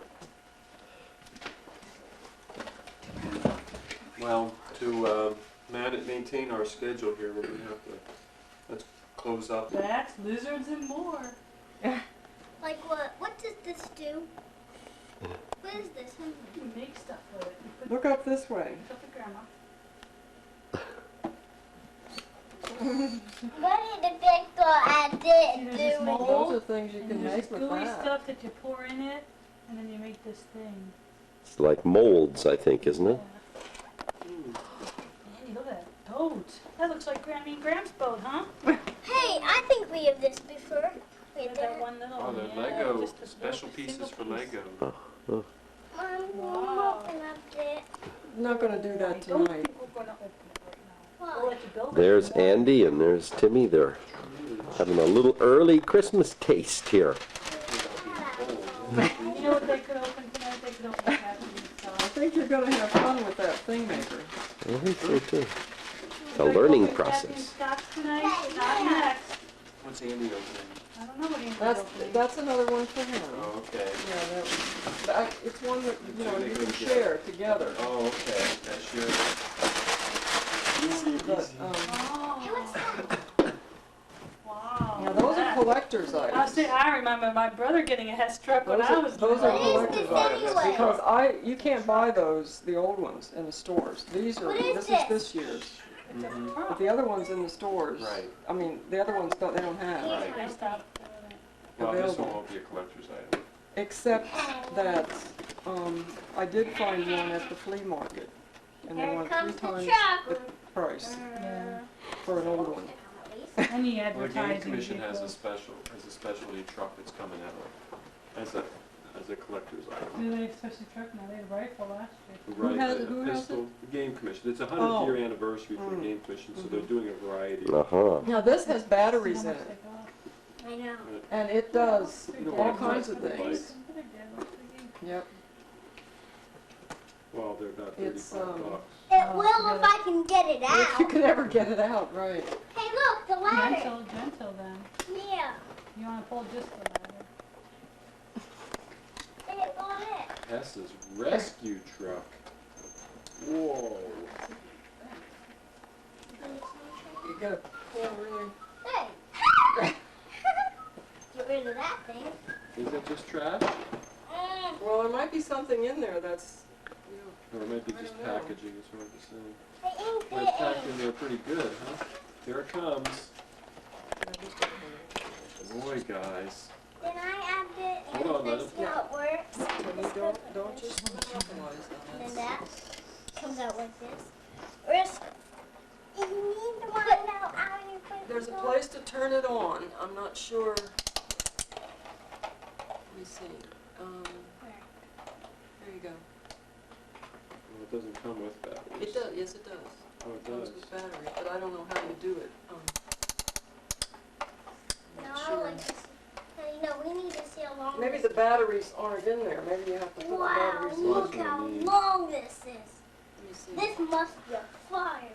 Speaker 10: Well, to maintain our schedule here, we're going to have to, let's close up.
Speaker 9: Bats, lizards, and more.
Speaker 3: Like what? What does this do? What is this?
Speaker 9: You make stuff with it. You put
Speaker 11: Look up this way.
Speaker 9: stuff to grandma.
Speaker 3: What did the big girl add
Speaker 9: See,
Speaker 3: this
Speaker 9: there's this
Speaker 3: do?
Speaker 9: mold,
Speaker 11: Those are things you
Speaker 9: and
Speaker 11: can
Speaker 9: there's
Speaker 11: make
Speaker 9: this
Speaker 11: with
Speaker 9: gooey
Speaker 11: that.
Speaker 9: stuff that you pour in it, and then you make this thing.
Speaker 1: It's like molds, I think, isn't it?
Speaker 9: Andy, look at that boat. That looks like Graham's boat, huh?
Speaker 3: Hey, I think we have this before. We
Speaker 9: Look
Speaker 3: had
Speaker 9: at that
Speaker 3: that.
Speaker 9: one little
Speaker 10: Oh,
Speaker 9: one.
Speaker 10: the
Speaker 9: Yeah,
Speaker 10: Lego,
Speaker 9: just a
Speaker 10: special
Speaker 9: little
Speaker 10: pieces for
Speaker 9: single piece.
Speaker 10: Lego.
Speaker 3: Mom,
Speaker 9: Wow.
Speaker 3: open up there.
Speaker 11: I'm not going to do that
Speaker 9: Don't
Speaker 11: tonight.
Speaker 9: think we're gonna open it right now.
Speaker 3: Why?
Speaker 9: We'll let you build it.
Speaker 1: There's Andy and there's Timmy. They're having a little early Christmas taste here.
Speaker 9: You know what they could open tonight? They could open the cabin
Speaker 11: I
Speaker 9: inside.
Speaker 11: think you're going to have fun with that thing maker.
Speaker 1: I think so too. It's a learning
Speaker 9: Open Kathy and
Speaker 1: process.
Speaker 9: Scott's tonight, not next.
Speaker 10: What's Andy opening?
Speaker 9: I don't know what Andy's
Speaker 11: That's
Speaker 9: opening.
Speaker 11: that's another one for him.
Speaker 10: Oh, okay.
Speaker 11: Yeah, it's one that you know
Speaker 10: They
Speaker 11: you
Speaker 10: go
Speaker 11: can
Speaker 10: together.
Speaker 11: share together.
Speaker 10: Oh, okay. That's your easy,
Speaker 11: But
Speaker 10: easy.
Speaker 9: Oh. Wow.
Speaker 11: yeah, those are collector's items.
Speaker 9: I remember my brother getting a Hess truck when I was
Speaker 11: Those are
Speaker 9: little.
Speaker 3: What is
Speaker 11: collector's
Speaker 3: this
Speaker 11: items
Speaker 3: anyway?
Speaker 11: because you can't buy those the old ones in the stores. These are
Speaker 3: What is
Speaker 11: this
Speaker 3: this?
Speaker 11: is this year's.
Speaker 9: It's a
Speaker 10: Mhm.
Speaker 11: But
Speaker 9: truck.
Speaker 11: the other ones in the stores.
Speaker 10: Right.
Speaker 11: I mean, the other ones they don't have.
Speaker 10: Right.
Speaker 9: They stopped doing it.
Speaker 10: Well, this one
Speaker 11: available.
Speaker 10: won't be a collector's item.
Speaker 11: Except that I did find one at the flea market, and they
Speaker 3: Here
Speaker 11: want
Speaker 3: comes
Speaker 11: 3
Speaker 3: the
Speaker 11: times
Speaker 3: truck.
Speaker 11: the price
Speaker 9: Yeah.
Speaker 11: for an old one.
Speaker 9: Any
Speaker 10: Well, the Game
Speaker 9: advertising
Speaker 10: Commission has a
Speaker 9: vehicle.
Speaker 10: specialty truck that's coming out as a collector's item.
Speaker 9: Do they have special truck now? They had a rifle last year.
Speaker 10: Right,
Speaker 11: has-
Speaker 10: a
Speaker 11: who has
Speaker 10: pistol, the Game Commission. It's a
Speaker 11: Oh.
Speaker 10: 100-year anniversary for the Game Commission, so they're doing a variety.
Speaker 1: Uh-huh.
Speaker 11: Now this has batteries
Speaker 9: How
Speaker 11: in
Speaker 9: much
Speaker 11: it,
Speaker 9: they cost.
Speaker 3: I know.
Speaker 11: and it does
Speaker 10: You know,
Speaker 11: all
Speaker 10: like
Speaker 11: kinds of
Speaker 10: like-
Speaker 11: things.
Speaker 9: They're good. What's the game?
Speaker 11: Yep.
Speaker 10: Well, they're about
Speaker 11: It's,
Speaker 10: 35 bucks.
Speaker 3: It will if I can get it
Speaker 11: If you
Speaker 3: out.
Speaker 11: can ever get it out, right.
Speaker 3: Hey, look, the ladder.
Speaker 9: Gentle then.
Speaker 3: Yeah.
Speaker 9: You want to pull just the ladder.
Speaker 3: They got it.
Speaker 10: Hess's rescue truck. Whoa.
Speaker 11: You gotta pull really.
Speaker 3: Hey. Get rid of that thing.
Speaker 10: Is that just trash?
Speaker 11: Well, there might be something in there that's,
Speaker 10: Or it might be
Speaker 11: I
Speaker 10: just
Speaker 11: don't know.
Speaker 10: packaging, it's hard to say.
Speaker 3: I inked
Speaker 10: Well,
Speaker 3: it
Speaker 10: it's packed in there pretty good, huh? Here it comes. Boy, guys.
Speaker 3: Then I add it and
Speaker 10: Hold on, let
Speaker 3: let's
Speaker 10: it-
Speaker 3: see how it works.
Speaker 11: you don't just monopolize on
Speaker 3: Then
Speaker 11: it.
Speaker 3: that comes out like this. Risk. You need to find out how you put
Speaker 11: There's a
Speaker 3: it on.
Speaker 11: place to turn it on. I'm not sure. Let me see. There you go.
Speaker 10: Well, it doesn't come with batteries.
Speaker 11: It does. Yes, it does.
Speaker 10: Oh, it
Speaker 11: Comes
Speaker 10: does.
Speaker 11: with batteries, but I don't know how you do it. I'm
Speaker 3: No,
Speaker 11: not
Speaker 3: I
Speaker 11: sure.
Speaker 3: like to see. You know, we need to see how long
Speaker 11: Maybe
Speaker 3: this
Speaker 11: the batteries aren't in there. Maybe you have to put the
Speaker 3: Wow,
Speaker 11: batteries in.
Speaker 3: look
Speaker 10: what I
Speaker 3: how
Speaker 10: mean.
Speaker 3: long this is.
Speaker 11: Let me see.
Speaker 3: This must be a fire wheel.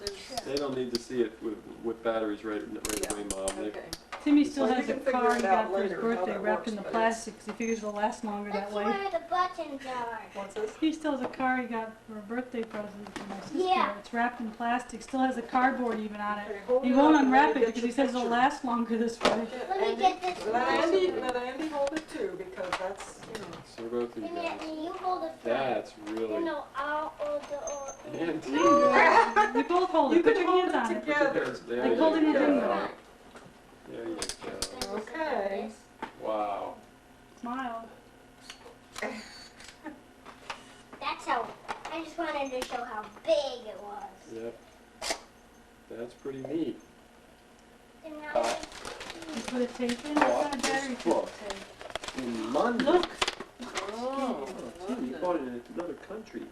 Speaker 11: There's-
Speaker 10: They don't need to see it with batteries right away, Mom. They-
Speaker 11: Okay.
Speaker 9: Timmy still
Speaker 11: Well, you
Speaker 9: has a
Speaker 11: can figure
Speaker 9: car
Speaker 11: it
Speaker 9: he
Speaker 11: out
Speaker 9: got for his
Speaker 11: later how
Speaker 9: birthday
Speaker 11: that
Speaker 9: wrapped in the
Speaker 11: works, but it's-
Speaker 9: plastic 'cause he figures it'll last longer
Speaker 3: That's
Speaker 9: that way.
Speaker 3: where the buttons are.
Speaker 11: What's this?
Speaker 9: He still has a car he got for a birthday present from my sister.
Speaker 3: Yeah.
Speaker 9: It's wrapped in plastic, still has a cardboard even on
Speaker 11: Okay,
Speaker 9: it.
Speaker 11: hold
Speaker 9: He
Speaker 11: it
Speaker 9: won't
Speaker 11: up and
Speaker 9: unwrap
Speaker 11: let me
Speaker 9: it
Speaker 11: get
Speaker 9: because
Speaker 11: your
Speaker 9: he says it'll
Speaker 11: picture.
Speaker 9: last longer this way.
Speaker 3: Let me get this
Speaker 11: Let Andy hold it too, because that's, you know.
Speaker 10: So both of you guys.
Speaker 3: And you hold it first.
Speaker 10: That's
Speaker 3: You
Speaker 10: really.
Speaker 3: know, I'll hold the
Speaker 10: And
Speaker 9: You both hold it.
Speaker 11: You
Speaker 9: Put
Speaker 11: can
Speaker 9: your
Speaker 11: hold
Speaker 9: hands
Speaker 11: it
Speaker 9: on it.
Speaker 11: together.
Speaker 10: There
Speaker 9: Like
Speaker 10: you
Speaker 9: holding it in
Speaker 10: go.
Speaker 9: there.
Speaker 10: There you go.
Speaker 11: Okay.
Speaker 10: Wow.
Speaker 9: Smile.
Speaker 3: That's how, I just wanted to show how big it was.
Speaker 10: Yep. That's pretty neat.
Speaker 3: And now
Speaker 9: You put a tape in. What kind of battery does it take?
Speaker 10: In London.
Speaker 9: Look.
Speaker 11: Oh,
Speaker 10: Tim, you bought it in another country.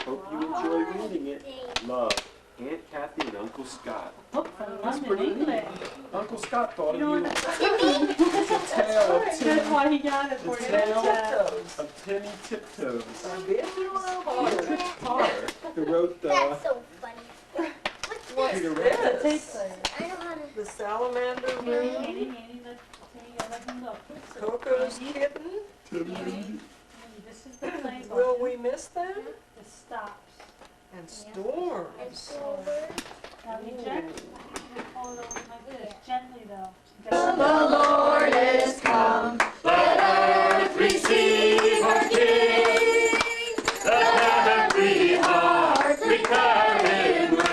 Speaker 10: Hope you enjoy reading it. Love, Aunt Kathy and Uncle Scott.
Speaker 9: Look from
Speaker 10: That's
Speaker 9: London,
Speaker 10: pretty neat.
Speaker 9: England.
Speaker 10: Uncle Scott thought
Speaker 9: You know
Speaker 10: of you.
Speaker 9: what?
Speaker 10: It's a tale of
Speaker 9: That's
Speaker 10: Timmy,
Speaker 9: why he got it
Speaker 10: the
Speaker 9: for you.
Speaker 10: tale
Speaker 11: Tiptoes.
Speaker 10: of Timmy Tiptoes.
Speaker 11: Potter.
Speaker 10: Potter, who wrote
Speaker 3: that's so funny. What's
Speaker 10: Peter
Speaker 3: this?
Speaker 10: Rabbit.
Speaker 9: Tape player.
Speaker 3: I know how to.
Speaker 11: The salamander
Speaker 9: Annie,
Speaker 11: room,
Speaker 9: Annie, let him look.
Speaker 11: Coco's kitten.
Speaker 9: Annie, this is the play
Speaker 11: Will
Speaker 9: button.
Speaker 11: we miss them?
Speaker 9: It stops.
Speaker 11: And
Speaker 3: And
Speaker 11: storms.
Speaker 3: silver.
Speaker 9: Now you gently hold it over like this. Gently though.
Speaker 12: The Lord is come, let earth receive her King. Let every heart prepare in room, and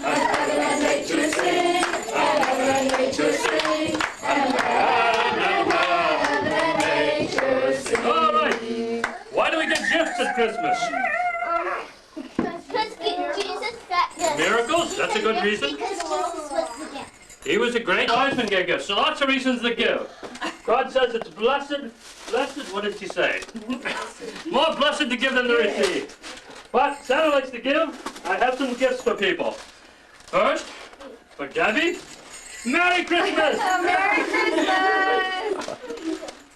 Speaker 12: heaven and nature sing, and heaven and nature sing, and heaven and nature sing.
Speaker 4: All right. Why do we get gifts at Christmas?
Speaker 3: Because Jesus got gifts.
Speaker 4: Miracles? That's a good reason.
Speaker 3: Because Jesus was the gift.
Speaker 4: He was a great wise man gave gifts. So lots of reasons to give. God says it's blessed, what did he say? More blessed to give than to receive. But Santa likes to give. I have some gifts for people. First, for Debbie, Merry Christmas!
Speaker 12: Merry Christmas!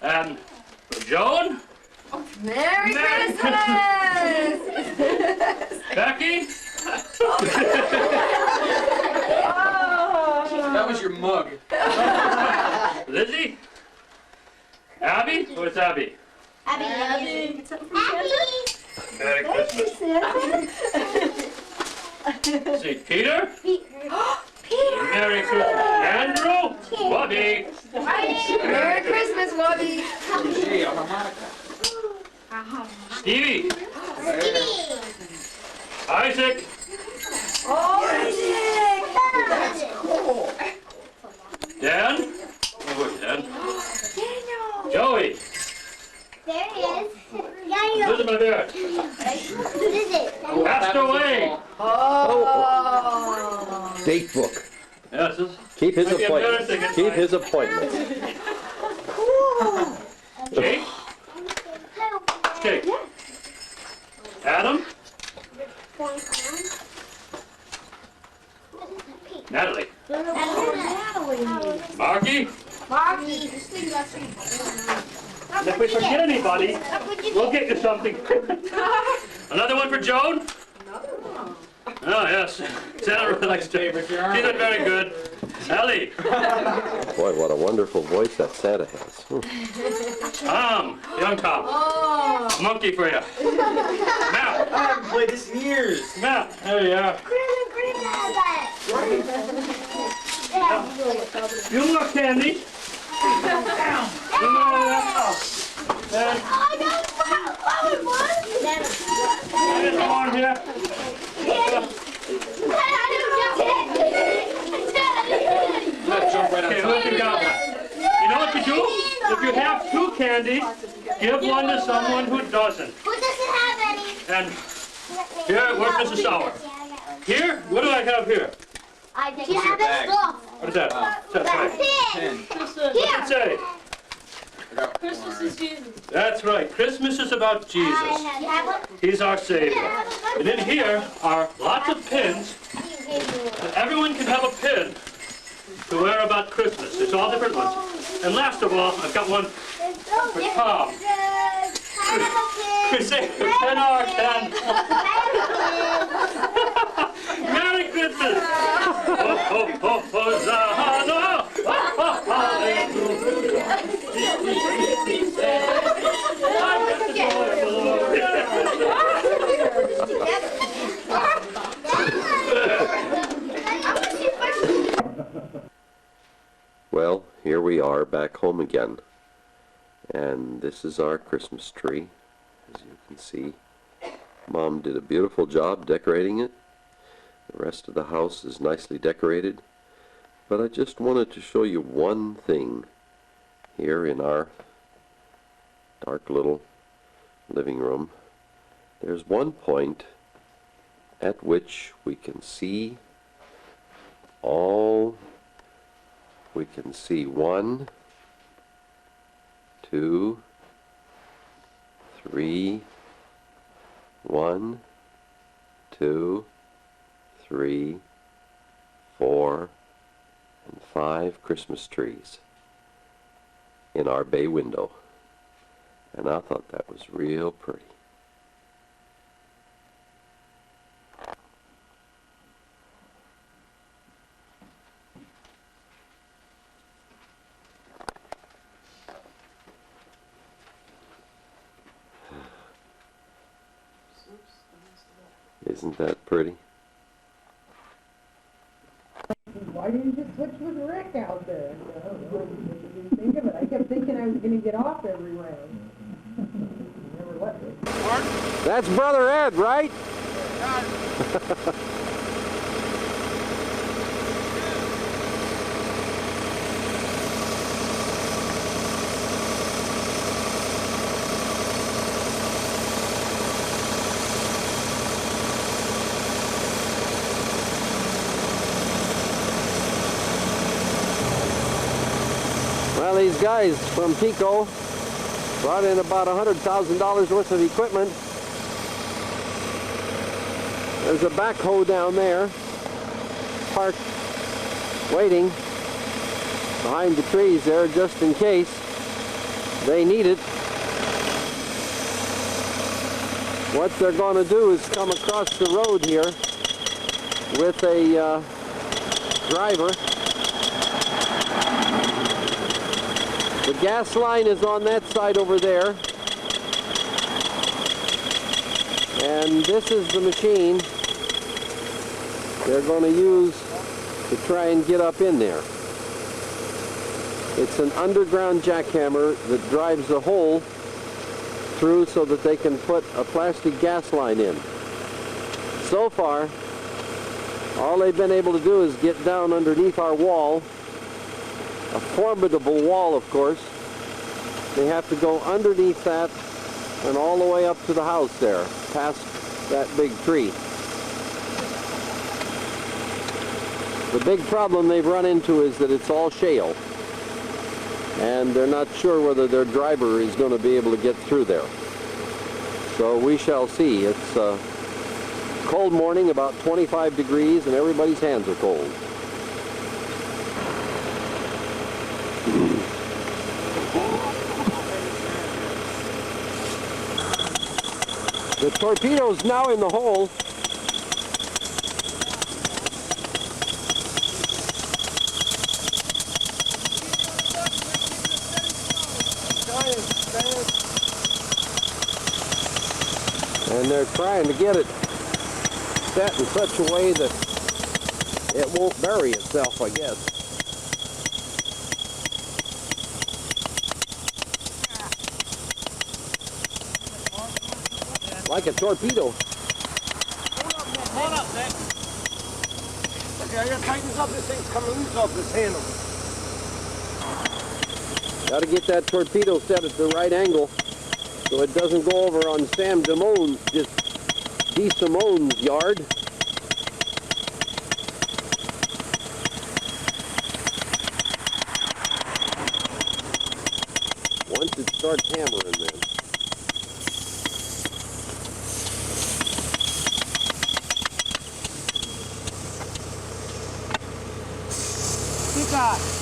Speaker 4: And for Joan,
Speaker 12: Merry
Speaker 4: Merry
Speaker 12: Christmas!
Speaker 4: Becky,
Speaker 6: That was your mug.
Speaker 4: Lizzie, Abby, where's Abby?
Speaker 3: Abby.
Speaker 4: Merry Christmas. St. Peter, Merry Christmas. Andrew, Bobby,
Speaker 12: Merry Christmas, Wubby!
Speaker 6: Gee, a harmonica.
Speaker 4: Stevie, Isaac,
Speaker 12: That's cool!
Speaker 4: Dan, oh, Dan,
Speaker 12: Daniel!
Speaker 4: Joey,
Speaker 3: What is it?
Speaker 12: Passed away.
Speaker 1: Date book.
Speaker 4: Yes, this
Speaker 1: Keep his
Speaker 4: might be
Speaker 1: appointment.
Speaker 4: embarrassing.
Speaker 1: Keep his appointment.
Speaker 4: Jake? Jake? Adam? Natalie? Marky? And if we forget anybody, we'll get you something. Another one for Joan? Oh, yes. Santa really likes Jake. She's been very good. Ellie?
Speaker 1: Boy, what a wonderful voice that Santa has.
Speaker 4: Tom. Young Tom. A monkey for you. Matt.
Speaker 6: I haven't played this in years.
Speaker 4: Matt. There you are. You more candy. You more of that. And there's one here. Okay, look at that. You know what you do? If you have 2 candies, give one to someone who doesn't.
Speaker 3: Who doesn't have any?
Speaker 4: And here, where's Mrs. Sauer? Here? What do I have here?
Speaker 3: Do you have that stuff?
Speaker 4: What is that? What's that say?
Speaker 3: What's
Speaker 4: What's it say?
Speaker 9: Christmas is Jesus.
Speaker 4: That's right. Christmas is about Jesus.
Speaker 3: You have one?
Speaker 4: He's our Savior. And in here are lots of pins. And everyone can have a pin to wear about Christmas. It's all different ones. And last of all, I've got one for Tom. Crusader, 10 hour 10. Merry Christmas! Ho, ho, ho, Hosanna! Ho, ho, hallelujah!
Speaker 1: Well, here we are back home again. And this is our Christmas tree, as you can see. Mom did a beautiful job decorating it. The rest of the house is nicely decorated. But I just wanted to show you one thing here in our dark little living room. There's one point at which we can see 1, 2, 3, 1, 2, 3, 4, and 5 Christmas trees in our bay window. And I thought that was real pretty. Isn't that pretty?
Speaker 13: Why didn't you switch with Rick out there? I didn't think of it. I kept thinking I was going to get off every round. Never let me.
Speaker 1: That's Brother Ed, right? Well, these guys from Pico brought in about $100,000 worth of equipment. There's a backhoe down there, parked, waiting behind the trees there just in case they need it. What they're going to do is come across the road here with a driver. The gas line is on that side over there. And this is the machine they're going to use to try and get up in there. It's an underground jackhammer that drives the hole through so that they can put a plastic gas line in. So far, all they've been able to do is get down underneath our wall, a formidable wall, of course. They have to go underneath that and all the way up to the house there, past that big tree. The big problem they've run into is that it's all shale, and they're not sure whether their driver is going to be able to get through there. So we shall see. It's a cold morning, about 25 degrees, and everybody's hands are cold. The torpedo's now in the hole. And they're trying to get it set in such a way that it won't bury itself, I guess. Like a torpedo.
Speaker 12: Hold up, Nick. Okay, I gotta tighten this up. This thing's coming loose off this handle.
Speaker 1: Got to get that torpedo set at the right angle so it doesn't go over on Sam DeSimone's yard. Once it starts hammering, then.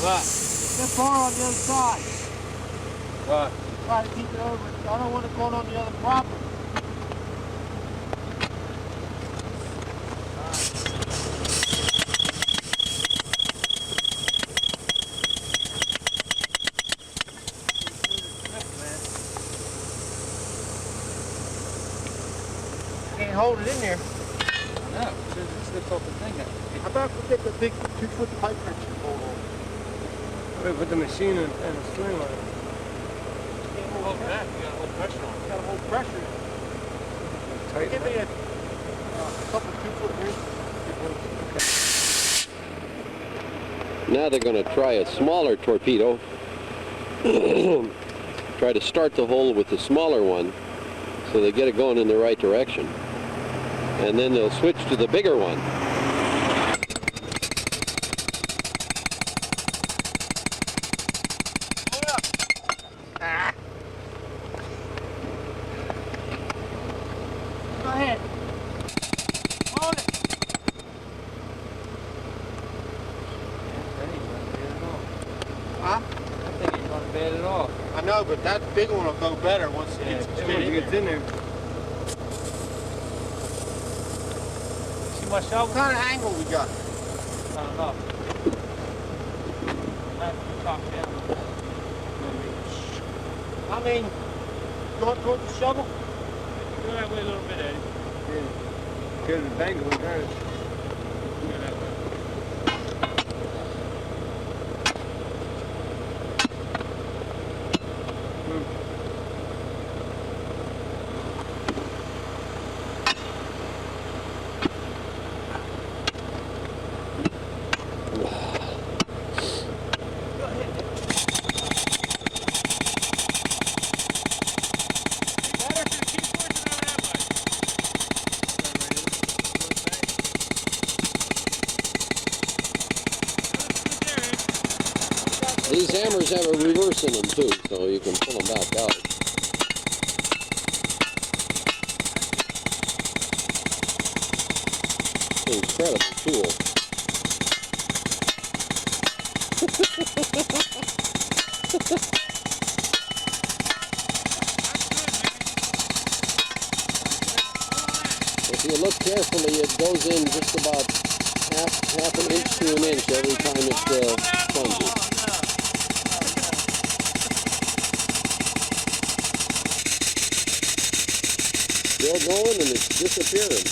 Speaker 12: What? Get far on the other side. What? Try to keep it over. I don't want it going on the other property. Can't hold it in there.
Speaker 6: No, it slips off the thing.
Speaker 12: How about we get the big 2-foot pipe wrench and hold on? With the machine and the string on it. Can't hold back. You gotta hold pressure on it. You gotta hold pressure. Give me a couple 2-foot wrench.
Speaker 1: Now they're going to try a smaller torpedo. Try to start the hole with the smaller one so they get it going in the right direction. And then they'll switch to the bigger one.
Speaker 12: Go ahead. Hold it. Huh?
Speaker 6: I think he's going to bed it off.
Speaker 12: I know, but that big one will go better once it gets in there. See my shovel? What kind of angle we got?
Speaker 6: I don't know.
Speaker 12: Top down. I mean, going towards the shovel? Go that way a little bit, Eddie. Yeah. Because the angle is there. Go that way.
Speaker 1: These hammers have a reverse in them too, so you can pull them back out. Incredible tool. If you look carefully, it goes in just about half an inch to an inch every time it plunges. Still going and it's disappearing.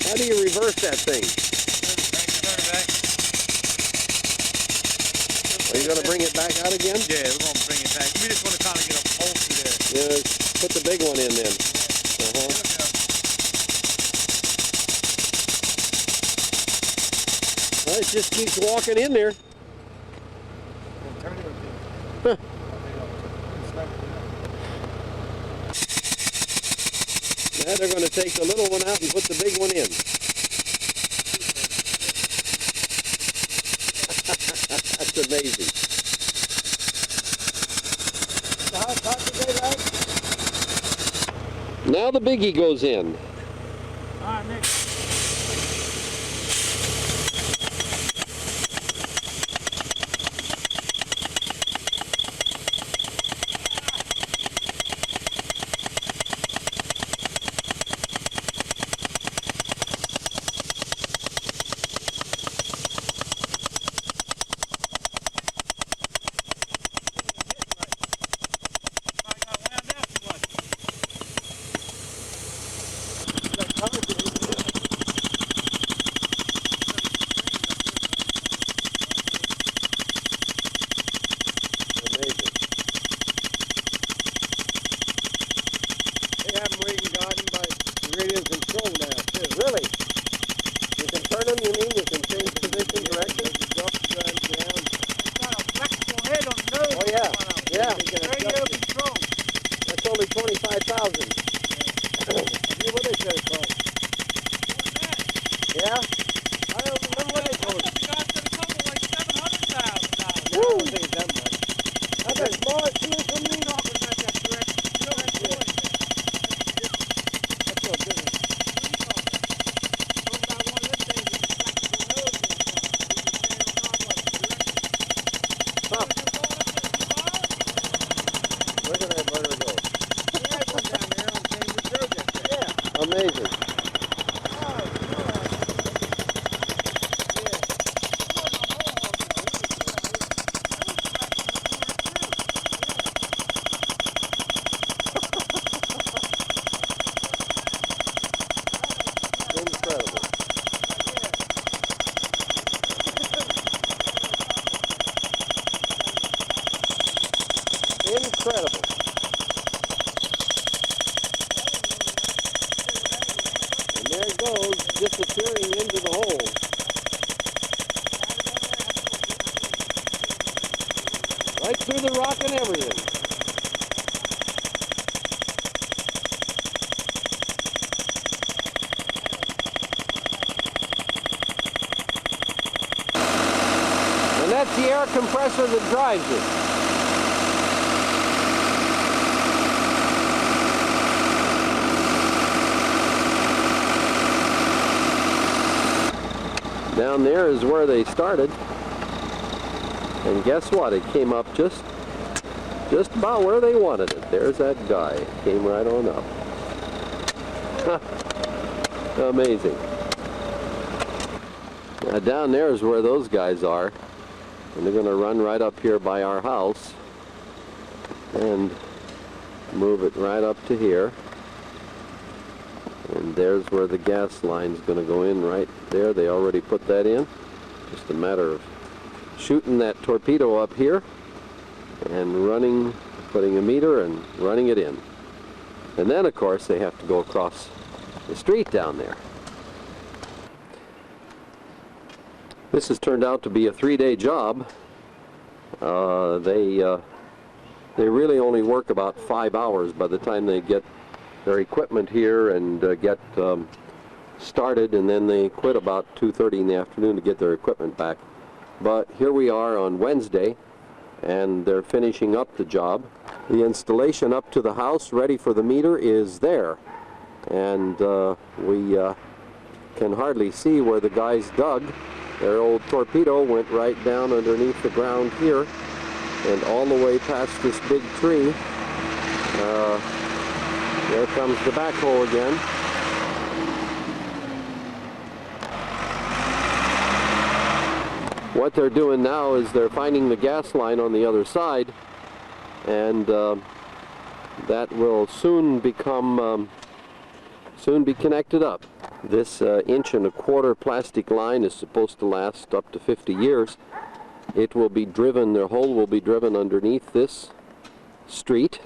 Speaker 1: How do you reverse that thing? Are you going to bring it back out again?
Speaker 12: Yeah, we're going to bring it back. We just want to kind of get a hole through there.
Speaker 1: Yeah, put the big one in then. Well, it just keeps walking in there. Now they're going to take the little one out and put the big one in. That's amazing. Now the biggie goes in.
Speaker 12: All right, Nick.
Speaker 1: Amazing. Incredible. And there it goes, disappearing into the hole. Right through the rock and everything. And that's the air compressor that drives it. Down there is where they started, and guess what? It came up just about where they wanted it. There's that guy. Came right on up. Amazing. Now down there is where those guys are, and they're going to run right up here by our house and move it right up to here. And there's where the gas line's going to go in right there. They already put that in. Just a matter of shooting that torpedo up here and running, putting a meter and running it in. And then, of course, they have to go across the street down there. This has turned out to be a 3-day job. They really only work about 5 hours by the time they get their equipment here and get started, and then they quit about 2:30 in the afternoon to get their equipment back. But here we are on Wednesday, and they're finishing up the job. The installation up to the house ready for the meter is there, and we can hardly see where the guys dug. Their old torpedo went right down underneath the ground here and all the way past this big tree. There comes the backhoe again. What they're doing now is they're finding the gas line on the other side, and that will soon become soon be connected up. This 1.25 inch plastic line is supposed to last up to 50 years. It will be driven, their hole will be driven underneath this street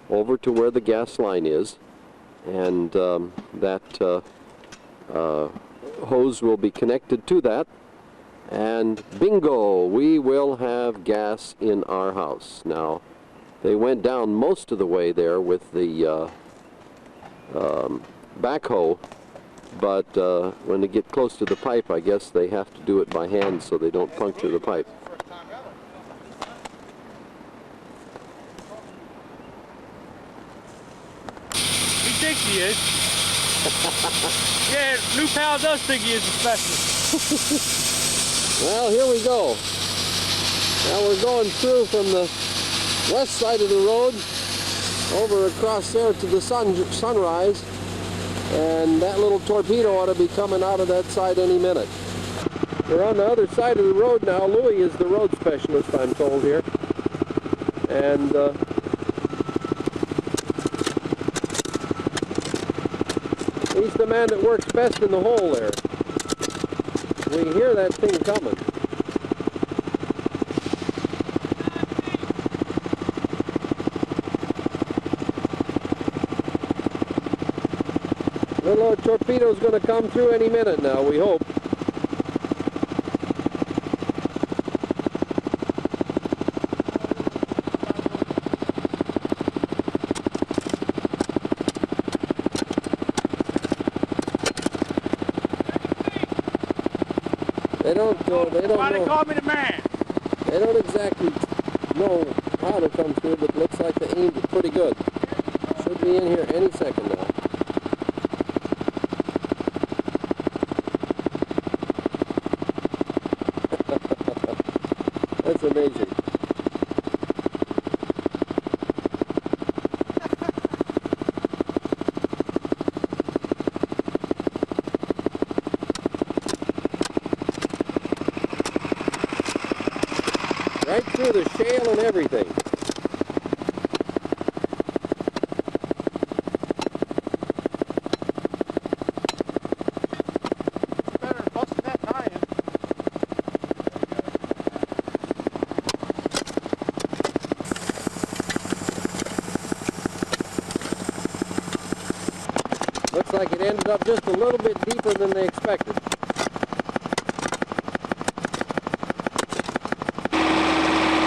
Speaker 1: over to where the gas line is, and that hose will be connected to that, and bingo, we will have gas in our house. Now, They went down most of the way there with the backhoe, but when they get close to the pipe, I guess they have to do it by hand so they don't puncture the pipe.
Speaker 4: He thinks he is. Yeah, New Pal does think he is a specialist.
Speaker 1: Well, here we go. Now we're going through from the west side of the road over across there to the sunrise, and that little torpedo ought to be coming out of that side any minute. We're on the other side of the road now. Louis is the road specialist, I'm told, here. And he's the man that works best in the hole there. We hear that thing coming. Little old torpedo's going to come through any minute now, we hope. They don't know.
Speaker 4: Call me the man.
Speaker 1: They don't exactly know how to come through, but it looks like they aimed it pretty good. Should be in here any second now. That's amazing. Right through the shale and everything.
Speaker 4: Better than busting that tie-in.
Speaker 1: Looks like it ended up just a little bit deeper than they expected.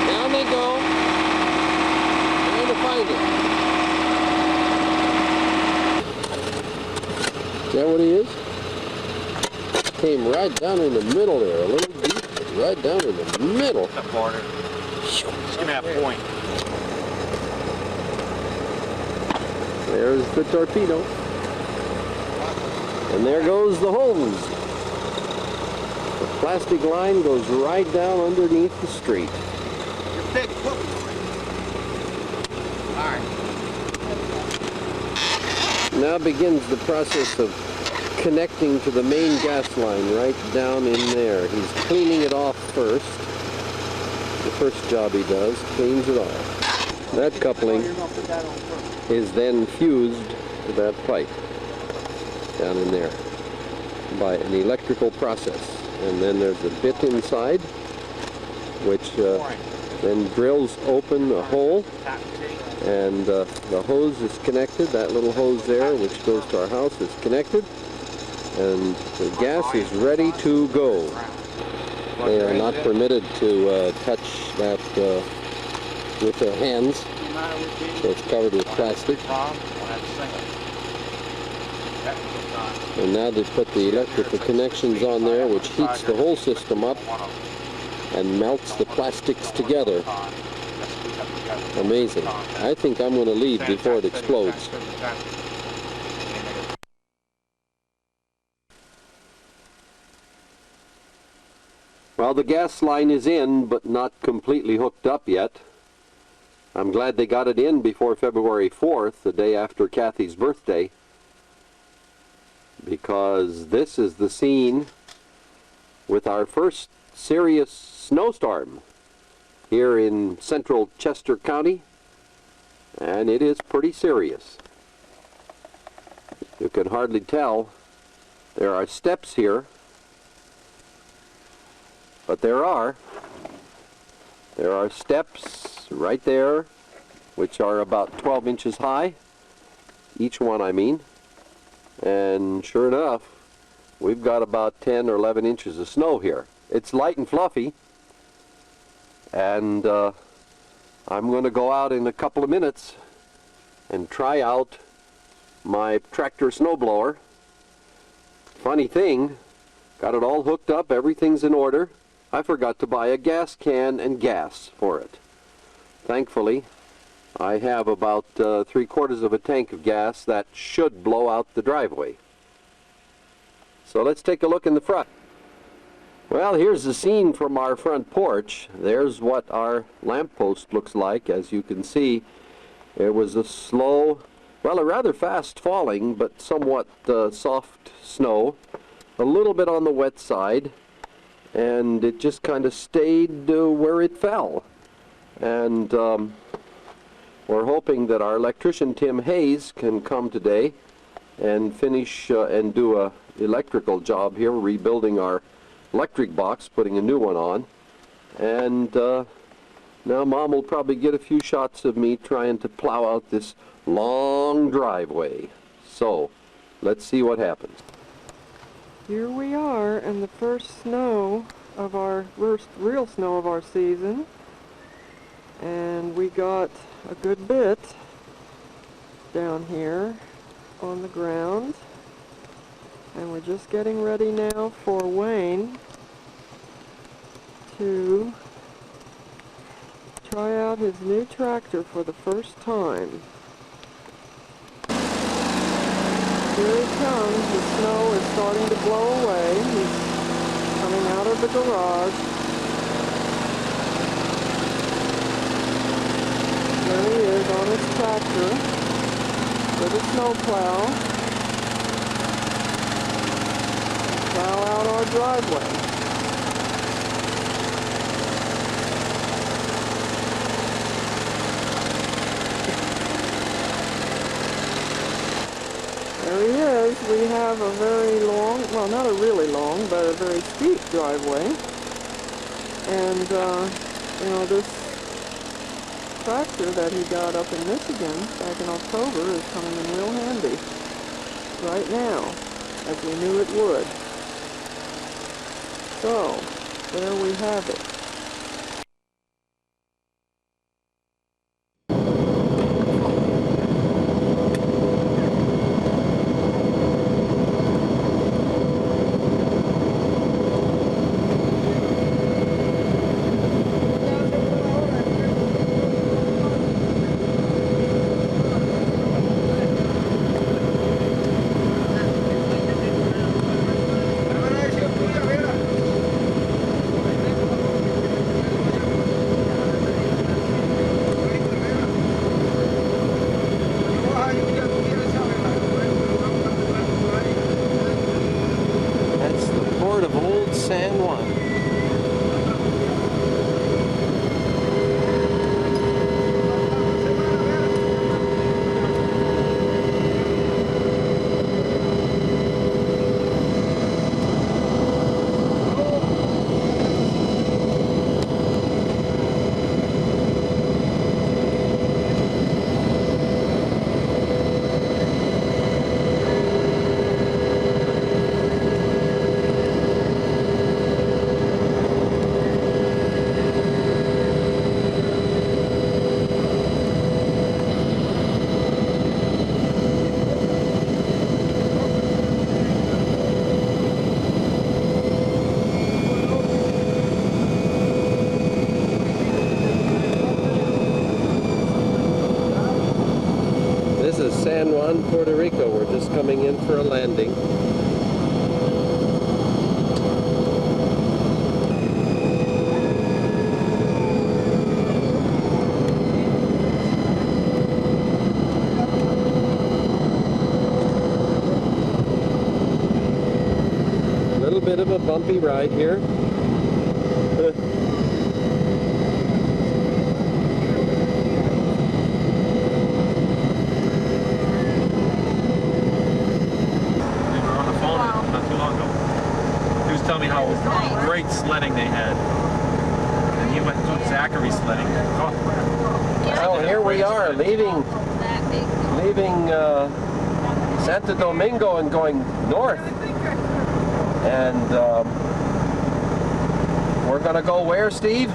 Speaker 1: Down they go. Trying to find it. Is that what he is? Came right down in the middle there, a little deep, but right down in the middle.
Speaker 4: The corner. Just give me that point.
Speaker 1: There's the torpedo. And there goes the hose. The plastic line goes right down underneath the street. Now begins the process of connecting to the main gas line right down in there. He's cleaning it off first. The first job he does, cleans it off. That coupling is then fused to that pipe down in there by an electrical process. And then there's a bit inside which then drills open a hole, and the hose is connected. That little hose there, which goes to our house, is connected, and the gas is ready to go. They are not permitted to touch that with their hands, so it's covered with plastic. And now they put the electrical connections on there, which heats the whole system up and melts the plastics together. Amazing. I think I'm going to leave before it explodes. Well, the gas line is in, but not completely hooked up yet. I'm glad they got it in before February 4th, the day after Kathy's birthday, because this is the scene with our first serious snowstorm here in central Chester County, and it is pretty serious. You can hardly tell. There are steps here, but there are steps right there which are about 12 inches high, each one I mean, and sure enough we've got about 10 or 11 inches of snow here. It's light and fluffy, and I'm going to go out in a couple of minutes and try out my tractor snowblower. Funny thing, got it all hooked up, everything's in order. I forgot to buy a gas can and gas for it. Thankfully, I have about 3/4 of a tank of gas that should blow out the driveway. So let's take a look in the front. Well, here's the scene from our front porch. There's what our lamppost looks like. As you can see, it was a slow, well, a rather fast falling, but somewhat soft snow, a little bit on the wet side, and it just kind of stayed where it fell. And we're hoping that our electrician Tim Hayes can come today and finish and do a electrical job here, rebuilding our electric box, putting a new one on. And now Mom will probably get a few shots of me trying to plow out this long driveway. So let's see what happens.
Speaker 11: Here we are in the first snow of our first real snow of our season, and we got a good bit down here on the ground, and we're just getting ready now for Wayne to try out his new tractor for the first time. Here he comes. The snow is starting to blow away. He's coming out of the garage. There he is on his tractor with a snowplow. Plow out our driveway. There he is. We have a very long, well, not a really long, but a very steep driveway. And, you know, this tractor that he got up in Michigan back in October is coming in real handy right now, as we knew it would. So, there we have it. San Juan, Puerto Rico. We're just coming in for a landing. A little bit of a bumpy ride here.
Speaker 8: Tell me how great sledding they had. And he went to Zachary sledding. Oh.
Speaker 1: Well, here we are, leaving Santo Domingo and going north. And we're going to go where, Steve?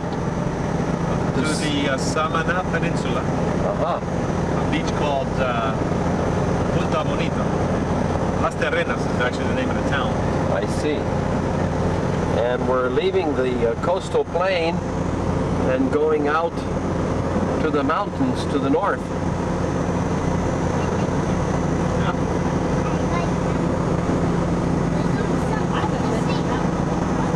Speaker 8: to the Samana Peninsula.
Speaker 1: Uh-huh.
Speaker 8: A beach called Punta Bonita. Las Terrenas is actually the name of the town.
Speaker 1: I see. And we're leaving the coastal plain and going out to the mountains to the north.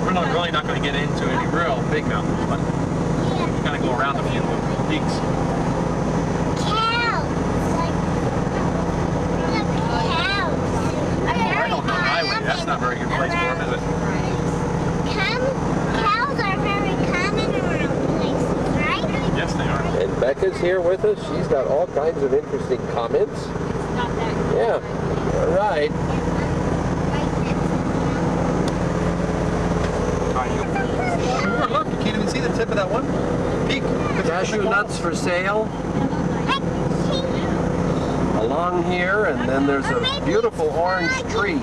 Speaker 8: We're really not going to get into any real big mountains, but we're going to go around a few peaks. Right on the highway. That's not a very good place for them, is it?
Speaker 3: Cows are very common around places, right?
Speaker 8: Yes, they are.
Speaker 1: And Becca's here with us. She's got all kinds of interesting comments. Yeah, all right.
Speaker 8: Sure, look, you can't even see the tip of that one peak.
Speaker 1: Cashew nuts for sale along here, and then there's a beautiful orange tree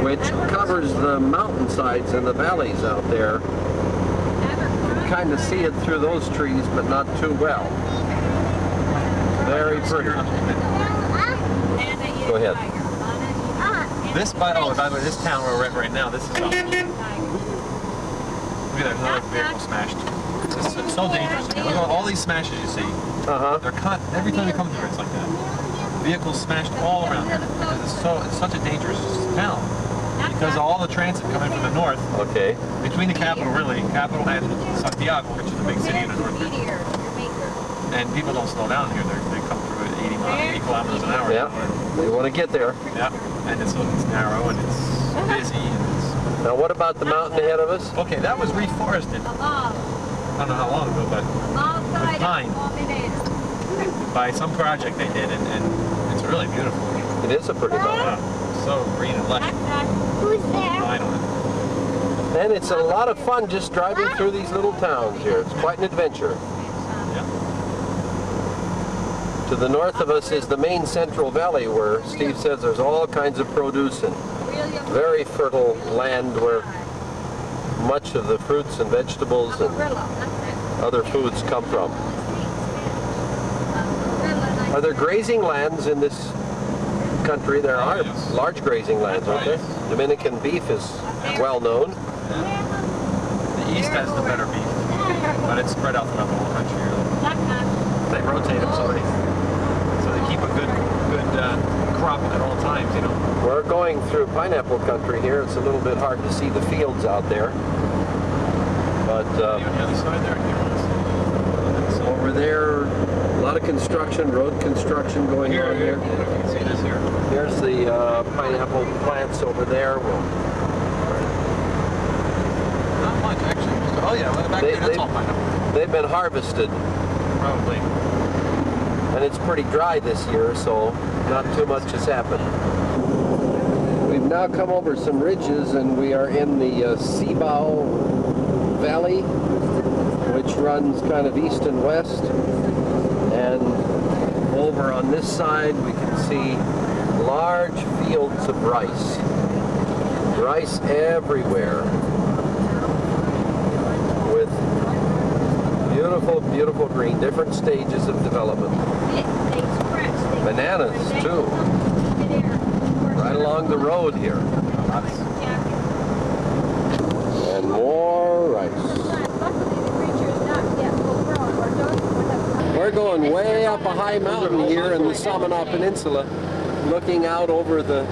Speaker 1: which covers the mountainsides and the valleys out there. You can kind of see it through those trees, but not too well. Very pretty. Go ahead.
Speaker 8: This, by the way, this town where we're at right now, this is look at that, another vehicle smashed. It's so dangerous. Look at all these smashes you see. They're cut every time you come through. It's like that. Vehicles smashed all around here. It's such a dangerous town because of all the transit coming from the north.
Speaker 1: Okay.
Speaker 8: Between the capital, capital and Santiago, which is a big city in the north. And people don't slow down here. They come through at 80 kilometers an hour.
Speaker 1: Yeah. They want to get there.
Speaker 8: Yeah. And it's narrow and it's busy. And
Speaker 1: now, what about the mountain ahead of us?
Speaker 8: Okay, that was reforested. I don't know how long ago, but with pine by some project they did, and it's really beautiful.
Speaker 1: It is a pretty mountain.
Speaker 8: Yeah, so green and lush.
Speaker 3: Who's there?
Speaker 8: Pine on it.
Speaker 1: And it's a lot of fun just driving through these little towns here. It's quite an adventure.
Speaker 8: Yeah.
Speaker 1: To the north of us is the main Central Valley, where Steve says there's all kinds of produce and very fertile land where much of the fruits and vegetables and other foods come from. Are there grazing lands in this country? There are large grazing lands, aren't there? Dominican beef is well known.
Speaker 8: The east has the better beef, but it's spread out throughout the whole country. They rotate them so they keep a good crop at all times, you know.
Speaker 1: We're going through pineapple country here. It's a little bit hard to see the fields out there. But
Speaker 8: on the other side there,
Speaker 1: over there, a lot of construction, road construction going on here.
Speaker 8: You can see this here.
Speaker 1: Here's the pineapple plants over there.
Speaker 8: Not much, actually. Oh yeah, back there, that's all pineapple.
Speaker 1: They've been harvested.
Speaker 8: Probably.
Speaker 1: And it's pretty dry this year, so not too much has happened. We've now come over some ridges, and we are in the Cibao Valley, which runs kind of east and west. And over on this side, we can see large fields of rice. Rice everywhere, with beautiful, beautiful green, different stages of development. Bananas, too. Right along the road here. And more rice. We're going way up a high mountain here in the Samana Peninsula, looking out over the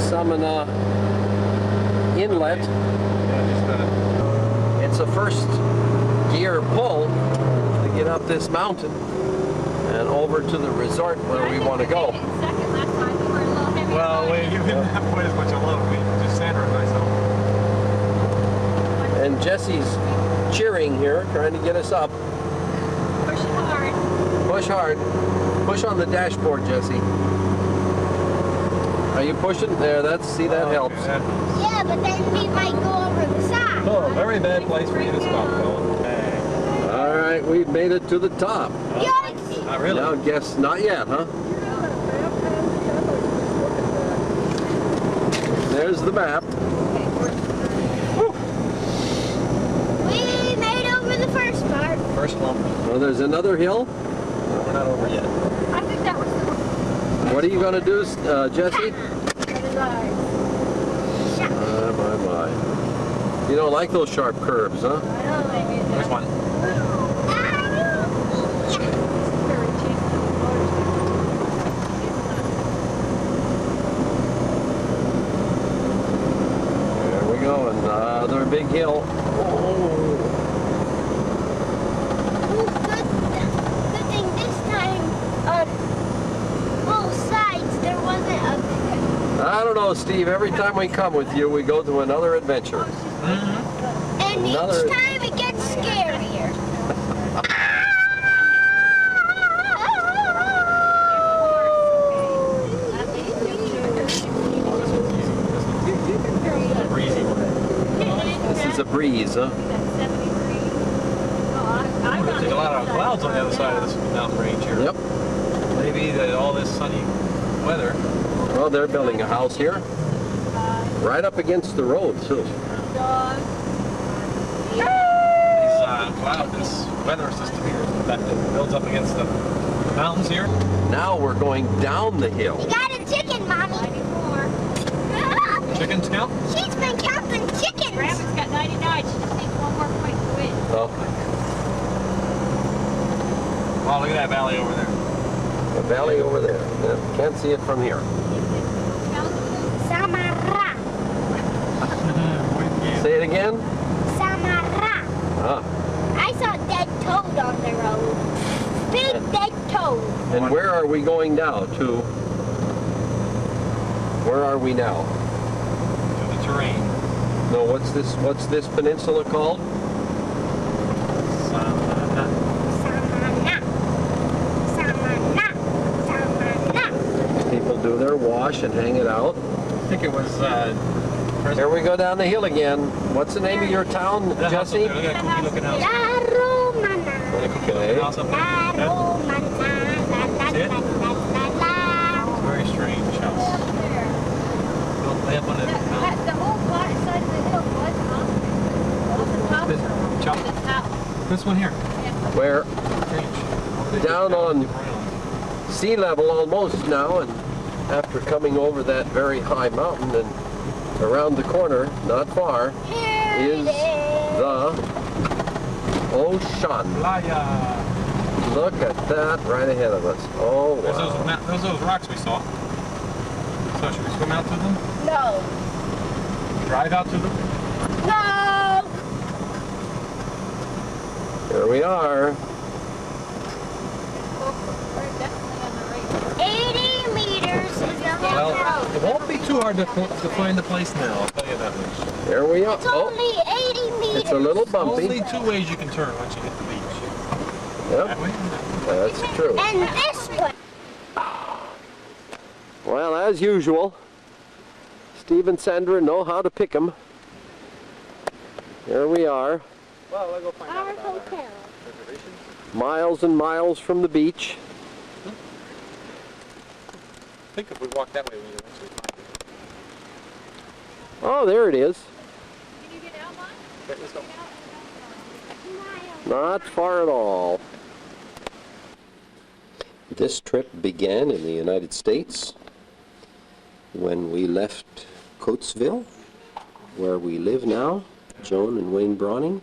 Speaker 1: Samana Inlet. It's a first gear pull to get up this mountain and over to the resort where we want to go.
Speaker 8: Well, you didn't have quite as much alone. We just Sandra and myself.
Speaker 1: And Jesse's cheering here, trying to get us up.
Speaker 3: Push hard.
Speaker 1: Push hard. Push on the dashboard, Jesse. Are you pushing? There, see, that helps.
Speaker 3: Yeah, but then we might go over the side.
Speaker 8: Oh, very bad place for you to stop, Phil.
Speaker 1: All right, we've made it to the top.
Speaker 8: Not really.
Speaker 1: Now, guess not yet, huh? There's the map.
Speaker 3: the first part.
Speaker 8: First lump.
Speaker 1: Well, there's another hill.
Speaker 8: We're not over yet.
Speaker 9: I think that was the
Speaker 1: What are you going to do, Jesse? My. You don't like those sharp curves, huh?
Speaker 8: There's one.
Speaker 1: There we go, another big hill.
Speaker 3: Good thing this time on both sides there wasn't a...
Speaker 1: I don't know, Steve. Every time we come with you, we go to another adventure.
Speaker 3: And each time it gets scarier.
Speaker 1: This is a breeze, huh?
Speaker 8: There's a lot of clouds on the other side of this mountain range here.
Speaker 1: Yep.
Speaker 8: Maybe all this sunny weather.
Speaker 1: Well, they're building a house here. Right up against the road, too.
Speaker 8: This weather system here that builds up against the mountains here.
Speaker 1: Now we're going down the hill.
Speaker 3: We got a chicken, Mommy.
Speaker 8: Chickens count?
Speaker 3: She's been counting chickens.
Speaker 9: Grandma's got 99. She just needs one more point to win.
Speaker 1: Oh,
Speaker 8: Wow, look at that valley over there.
Speaker 1: the valley over there. Yeah, can't see it from here.
Speaker 3: Samara.
Speaker 1: Say it again.
Speaker 3: Samara.
Speaker 1: Ah.
Speaker 3: I saw a dead toad on the road. Big dead toad.
Speaker 1: And where are we going now to? Where are we now?
Speaker 8: To the terrain.
Speaker 1: No, what's this peninsula called?
Speaker 3: Samana. Samana. Samana.
Speaker 1: People do their wash and hang it out.
Speaker 8: I think it was
Speaker 1: Here we go down the hill again. What's the name of your town, Jesse?
Speaker 8: Look at that cookie looking house.
Speaker 3: La Romana.
Speaker 1: Okay.
Speaker 8: House up there.
Speaker 3: La Romana. La la
Speaker 8: See it?
Speaker 3: la la la.
Speaker 8: It's a very strange house. Built way up on the mountain.
Speaker 9: The whole side of the hill was
Speaker 8: This one here.
Speaker 1: We're
Speaker 8: Strange.
Speaker 1: down on sea level almost now, and after coming over that very high mountain and around the corner, not far, is the ocean.
Speaker 8: Playa.
Speaker 1: Look at that right ahead of us. Oh,
Speaker 8: There's
Speaker 1: wow.
Speaker 8: those rocks we saw. So should we swim out to them?
Speaker 3: No.
Speaker 8: Drive out to them?
Speaker 3: No.
Speaker 1: Here we are.
Speaker 3: 80 meters is the whole
Speaker 8: Well,
Speaker 3: road.
Speaker 8: it won't be too hard to find the place now, I'll tell you that much.
Speaker 1: There we are.
Speaker 3: It's
Speaker 1: Oh,
Speaker 3: only 80 meters.
Speaker 1: it's a little bumpy.
Speaker 8: Only two ways you can turn once you hit the beach.
Speaker 1: Yep,
Speaker 8: That way.
Speaker 1: that's true.
Speaker 3: And this one.
Speaker 1: Well, as usual, Steve and Sandra know how to pick 'em. Here we are,
Speaker 8: Well, I'll go find
Speaker 3: Our hotel.
Speaker 1: miles and miles from the beach.
Speaker 8: I think if we walk that way, we eventually find
Speaker 1: Oh, there it is.
Speaker 9: Can you get out, Mom?
Speaker 8: it. Okay, let's go.
Speaker 1: Not far at all. This trip began in the United States when we left Coatesville, where we live now, Joan and Wayne Brawning,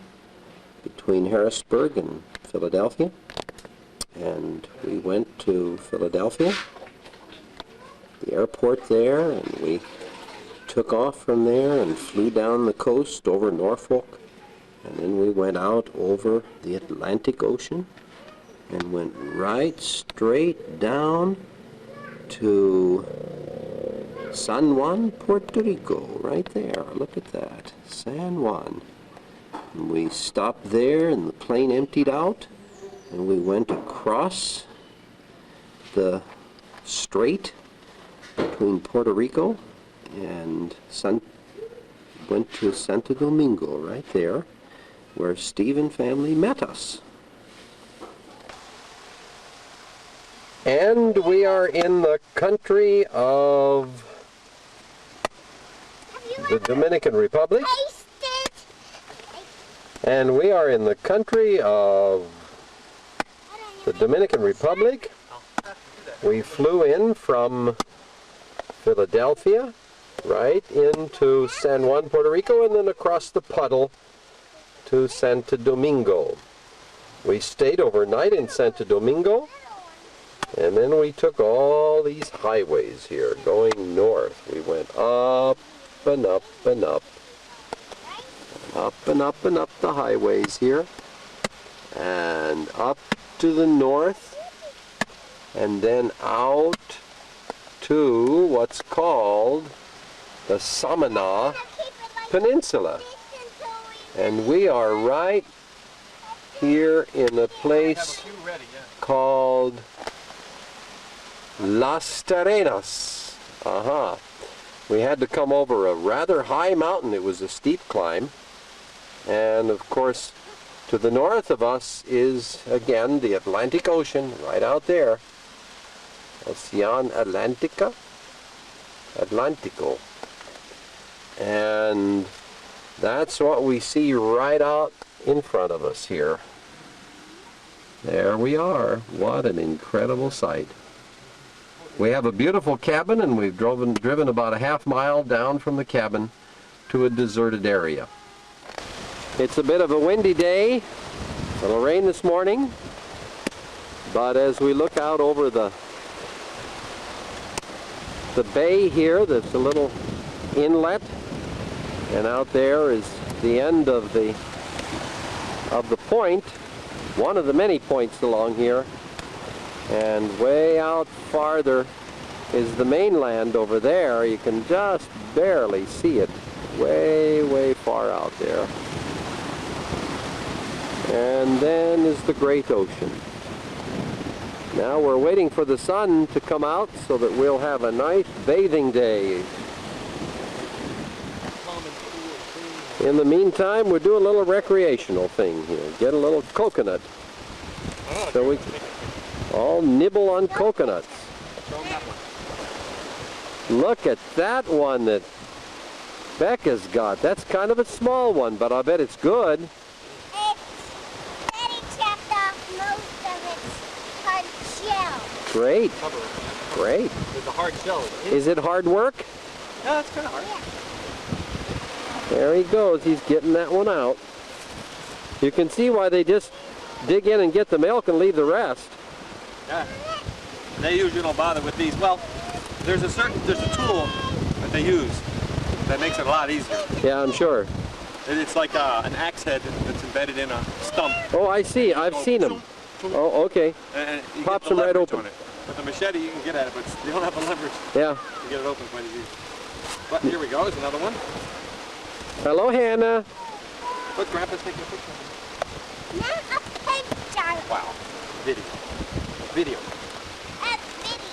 Speaker 1: between Harrisburg and Philadelphia. And we went to Philadelphia, the airport there, and we took off from there and flew down the coast over Norfolk. And then we went out over the Atlantic Ocean and went right straight down to San Juan, Puerto Rico, right there. Look at that, San Juan. And we stopped there and the plane emptied out and we went across the strait between Puerto Rico and went to Santo Domingo right there, where Steve and family met us. And we are in the country of the Dominican Republic. And we are in the country of the Dominican Republic. We flew in from Philadelphia right into San Juan, Puerto Rico, and then across the Puddle to Santo Domingo. We stayed overnight in Santo Domingo, and then we took all these highways here going north. We went up and up and up. Up and up and up the highways here, and up to the north, and then out to what's called the Samana Peninsula. And we are right here in a place called Las Terrenas. We had to come over a rather high mountain. It was a steep climb. And of course, to the north of us is, again, the Atlantic Ocean, right out there. Ocean Atlantica? Atlantico. And that's what we see right out in front of us here. There we are. What an incredible sight. We have a beautiful cabin, and we've driven about a half-mile down from the cabin to a deserted area. It's a bit of a windy day. It'll rain this morning. But as we look out over the bay here, there's a little inlet, and out there is the end of the point, one of the many points along here, and way out farther is the mainland over there. You can just barely see it, way far out there. And then is the great ocean. Now we're waiting for the sun to come out so that we'll have a nice bathing day. In the meantime, we'll do a little recreational thing here. Get a little coconut. So we all nibble on coconuts. Look at that one that Becca's got. That's kind of a small one, but I bet it's good. Great. Great.
Speaker 8: There's a hard shell.
Speaker 1: Is it hard work?
Speaker 8: Yeah, it's kind of hard.
Speaker 1: There he goes. He's getting that one out. You can see why they just dig in and get the milk and leave the rest.
Speaker 8: Yeah. They usually don't bother with these. Well, there's a tool that they use that makes it a lot easier.
Speaker 1: Yeah, I'm sure.
Speaker 8: It's like an axe head that's embedded in a stump.
Speaker 1: Oh, I see. I've seen them. Oh, okay.
Speaker 8: And you
Speaker 1: pops
Speaker 8: get the
Speaker 1: them right open.
Speaker 8: on it. With the machete, you can get at it, but you don't have the leverage.
Speaker 1: Yeah.
Speaker 8: To get it open quite as easy. But here we go. There's another one.
Speaker 1: Hello, Hannah.
Speaker 8: Look, Grandpa's taking a picture.
Speaker 3: Not a picture.
Speaker 8: Wow. Video. Video.
Speaker 3: A video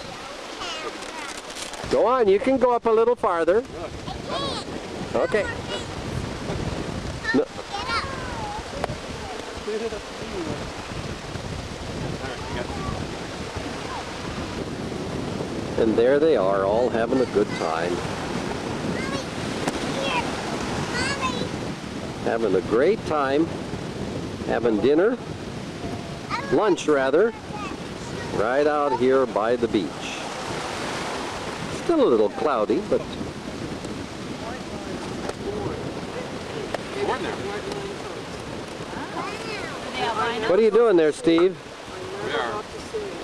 Speaker 3: camera.
Speaker 1: Go on. You can go up a little farther. Okay. No.
Speaker 3: Get up.
Speaker 1: And there they are, all having a good time. Having a great time, having dinner, lunch rather, right out here by the beach. Still a little cloudy, but what are you doing there, Steve?
Speaker 8: We are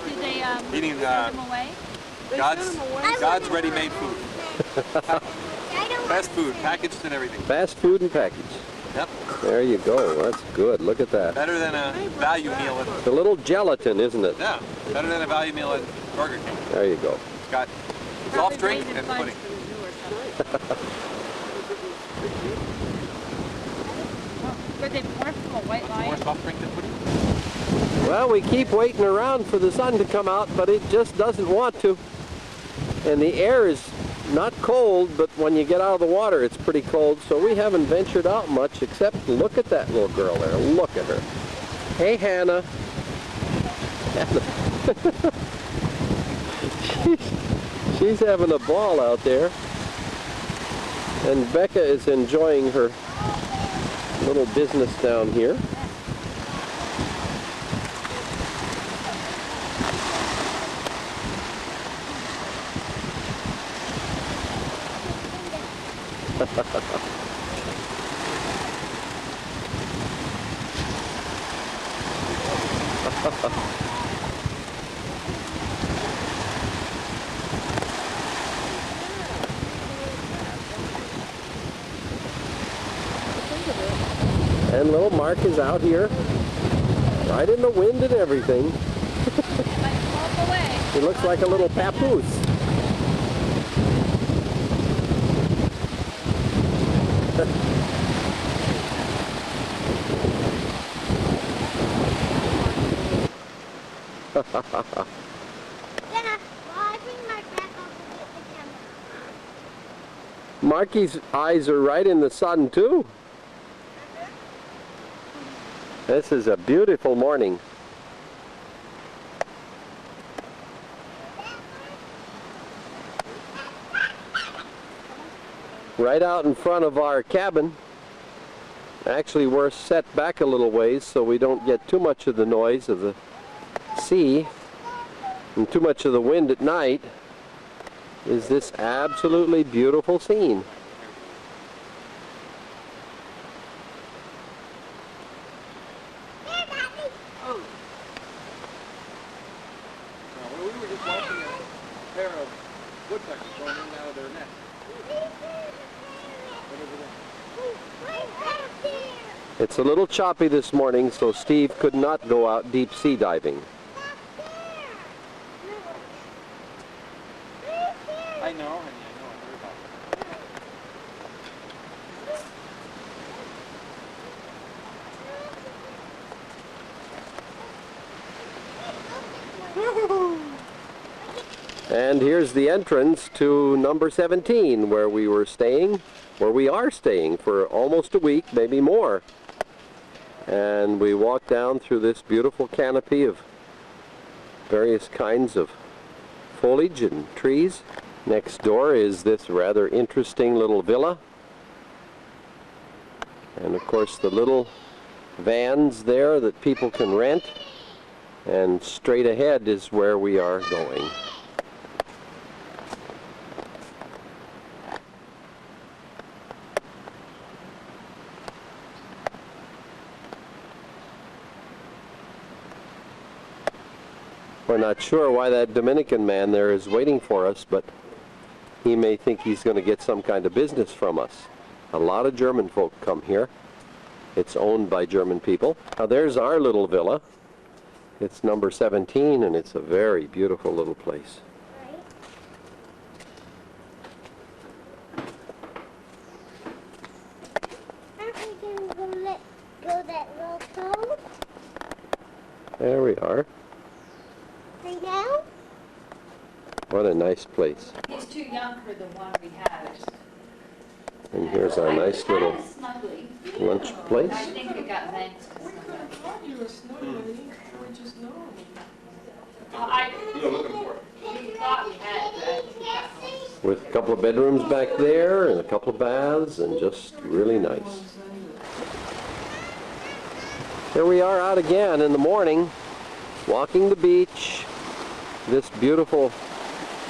Speaker 2: Did they
Speaker 8: eating
Speaker 2: them away?
Speaker 8: God's ready-made food. Fast food, packaged and everything.
Speaker 1: Fast food and packaged.
Speaker 8: Yep.
Speaker 1: There you go. That's good. Look at that.
Speaker 8: Better than a value meal at
Speaker 1: It's a little gelatin, isn't it?
Speaker 8: yeah. Better than a value meal at Burger King.
Speaker 1: There you go.
Speaker 8: It's got soft drink and pudding.
Speaker 2: Were they poured from a white line?
Speaker 8: More soft drink than pudding.
Speaker 1: Well, we keep waiting around for the sun to come out, but it just doesn't want to. And the air is not cold, but when you get out of the water, it's pretty cold, so we haven't ventured out much, except look at that little girl there. Look at her. Hey, Hannah. She's having a ball out there. And Becca is enjoying her Little business down here. And little Mark is out here, right in the wind and everything. He looks like a little papoose. Marky's eyes are right in the sun too. This is a beautiful morning. Right out in front of our cabin. Actually, we're set back a little ways so we don't get too much of the noise of the sea and too much of the wind at night. Is this absolutely beautiful scene. It's a little choppy this morning, so Steve could not go out deep sea diving.
Speaker 6: I know.
Speaker 1: And here's the entrance to number 17, where we are staying for almost a week, maybe more. And we walk down through this beautiful canopy of various kinds of foliage and trees. Next door is this rather interesting little villa. And of course the little vans there that people can rent. And straight ahead is where we are going. We're not sure why that Dominican man there is waiting for us, but he may think he's going to get some kind of business from us. A lot of German folk come here. It's owned by German people. Now there's our little villa. It's number 17, and it's a very beautiful little place.
Speaker 3: Aren't we going to let go that little toe?
Speaker 1: There we are.
Speaker 3: Right now?
Speaker 1: What a nice place.
Speaker 9: He's too young for the one we had.
Speaker 1: And here's our nice little lunch place.
Speaker 9: I think it got thanks to somebody.
Speaker 13: You were snoring. We just know.
Speaker 10: You're looking for it.
Speaker 9: We thought we had, but I think we got home.
Speaker 1: With a couple of bedrooms back there and a couple of baths and just really nice. Here we are out again in the morning, walking the beach, this beautiful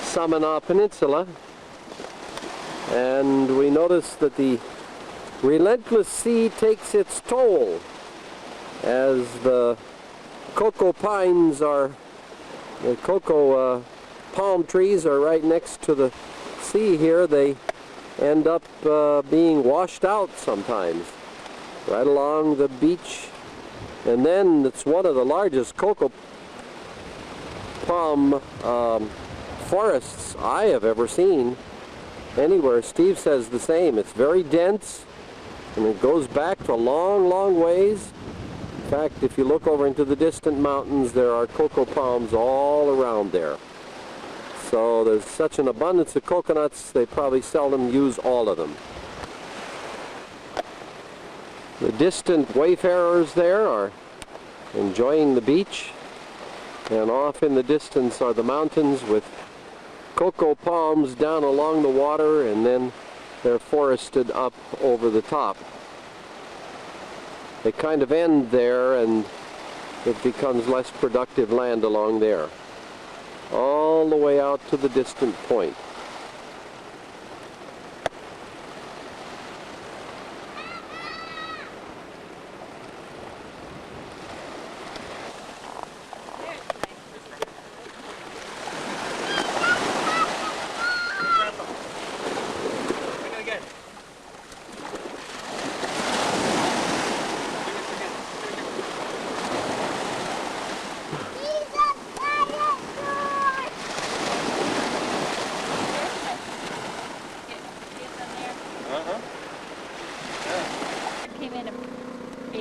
Speaker 1: Samana Peninsula, and we notice that the relentless sea takes its toll as the cocoa pines are, the cocoa palm trees are right next to the sea here. They end up being washed out sometimes right along the beach, and then it's one of the largest cocoa palm forests I have ever seen anywhere. Steve says the same. It's very dense and it goes back for long, long ways. In fact, if you look over into the distant mountains, there are cocoa palms all around there. So there's such an abundance of coconuts, they probably seldom use all of them. The distant wayfarers there are enjoying the beach, and off in the distance are the mountains with cocoa palms down along the water, and then they're forested up over the top. They kind of end there and it becomes less productive land along there. All the way out to the distant point.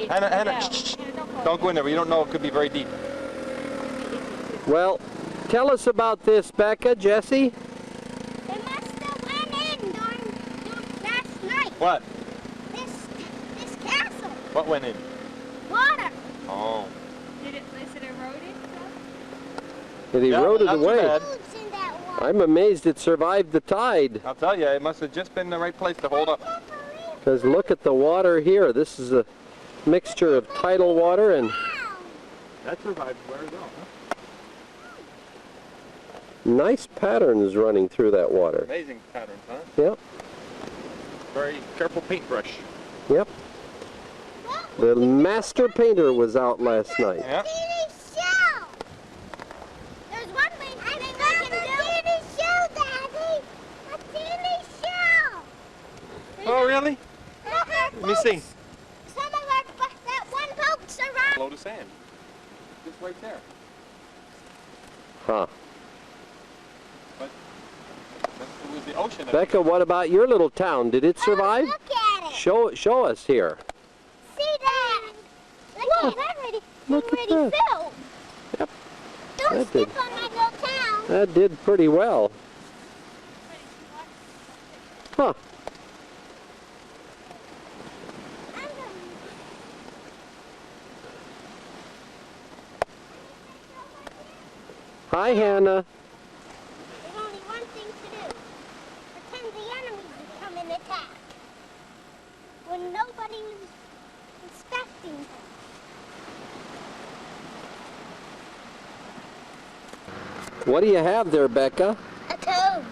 Speaker 8: Hannah, don't go in there. You don't know. It could be very deep.
Speaker 1: Well, tell us about this, Becca, Jesse.
Speaker 3: They must have went in during last night.
Speaker 8: What?
Speaker 3: This castle.
Speaker 8: What went in?
Speaker 3: Water.
Speaker 8: Oh.
Speaker 2: Is it eroded?
Speaker 1: It eroded
Speaker 8: not too
Speaker 1: away.
Speaker 8: bad.
Speaker 3: Food's in that water.
Speaker 1: I'm amazed it survived the tide.
Speaker 8: I'll tell you, it must have just been the right place to hold up.
Speaker 1: Because look at the water here. This is a mixture of tidal water and
Speaker 8: That survived very well, huh?
Speaker 1: nice patterns running through that water.
Speaker 8: Amazing patterns, huh?
Speaker 1: Yep,
Speaker 8: Very careful paintbrush.
Speaker 1: yep. The master painter was out last night.
Speaker 8: Yeah.
Speaker 3: shell. There's one thing I think we can do. A shell, Daddy. A teeny shell.
Speaker 8: Oh, really? Let me see.
Speaker 3: Some of that one boat's around.
Speaker 8: Load of sand. Just right there.
Speaker 1: Huh.
Speaker 8: But it was the ocean.
Speaker 1: Becca, what about your little town? Did it survive?
Speaker 3: Look at it.
Speaker 1: Show us here.
Speaker 3: See that? Look at that.
Speaker 1: Look at
Speaker 3: Already
Speaker 1: that.
Speaker 3: filled.
Speaker 1: Yep.
Speaker 3: Don't
Speaker 1: That
Speaker 3: skip
Speaker 1: did.
Speaker 3: on my little town.
Speaker 1: That did pretty well. Huh. Hi, Hannah.
Speaker 3: There's only one thing to do. Pretend the enemies would come and attack. When nobody was expecting them.
Speaker 1: What do you have there, Becca?
Speaker 3: A toad.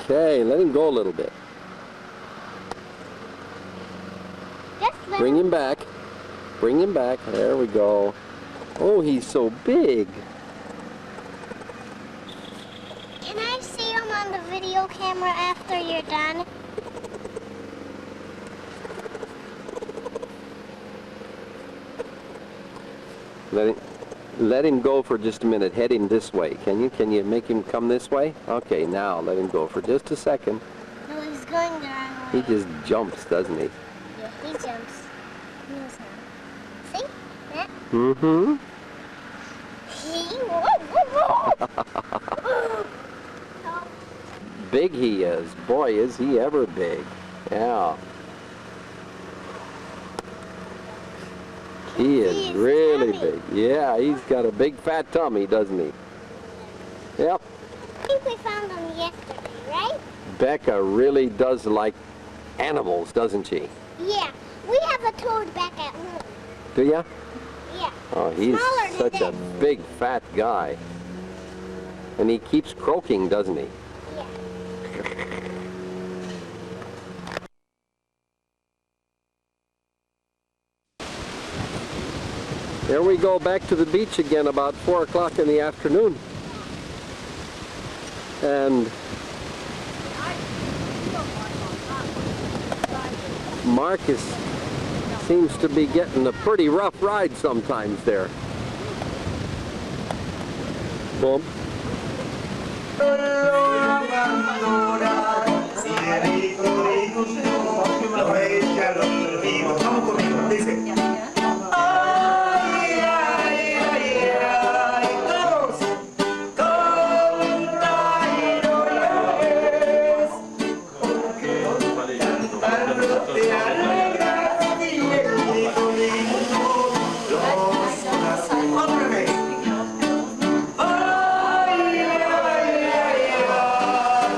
Speaker 1: Okay, let him go a little bit.
Speaker 3: Just let
Speaker 1: Bring him back. Bring him back. There we go. Oh, he's so big.
Speaker 3: Can I see him on the video camera after you're done?
Speaker 1: Let him go for just a minute. Head him this way. Can you? Can you make him come this way? Okay, now let him go for just a second.
Speaker 3: No, he's going the wrong way.
Speaker 1: He just jumps, doesn't he?
Speaker 3: Yeah, he jumps. He knows how. See? That?
Speaker 1: Mm-hmm. Big he is. Boy, is he ever big. Yeah. He is really big. Yeah, he's got a big fat tummy, doesn't he? Yep.
Speaker 3: I think we found him yesterday, right?
Speaker 1: Becca really does like animals, doesn't she?
Speaker 3: Yeah. We have a toad back at home.
Speaker 1: Do ya?
Speaker 3: Yeah.
Speaker 1: Oh, he's
Speaker 3: Smaller than
Speaker 1: such a big fat guy. And he keeps croaking, doesn't he?
Speaker 3: Yeah.
Speaker 1: There we go back to the beach again about 4 o'clock in the afternoon. And Marcus seems to be getting a pretty rough ride sometimes there. Boom.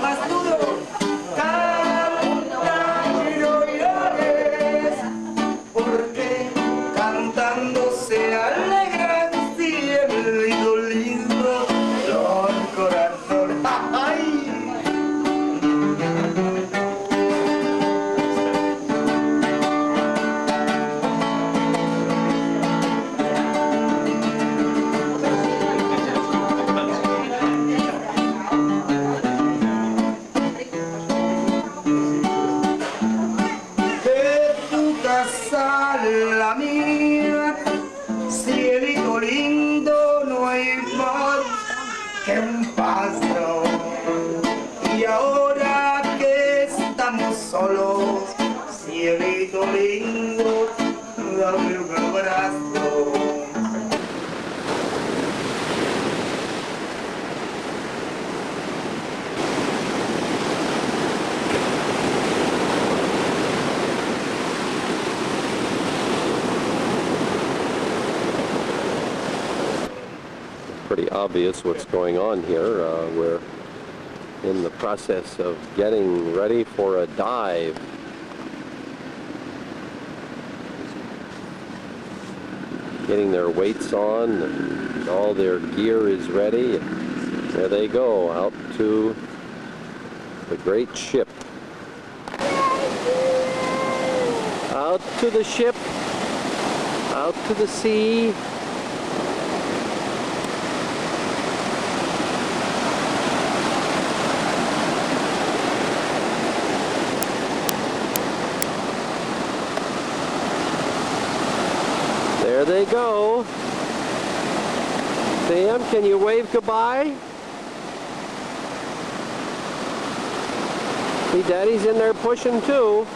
Speaker 12: Mas tudo
Speaker 1: pretty obvious what's going on here. We're in the process of getting ready for a dive. Getting their weights on and all their gear is ready. And there they go out to the great ship. Out to the ship, out to the sea. There they go. Sam, can you wave goodbye? See, Daddy's in there pushing too.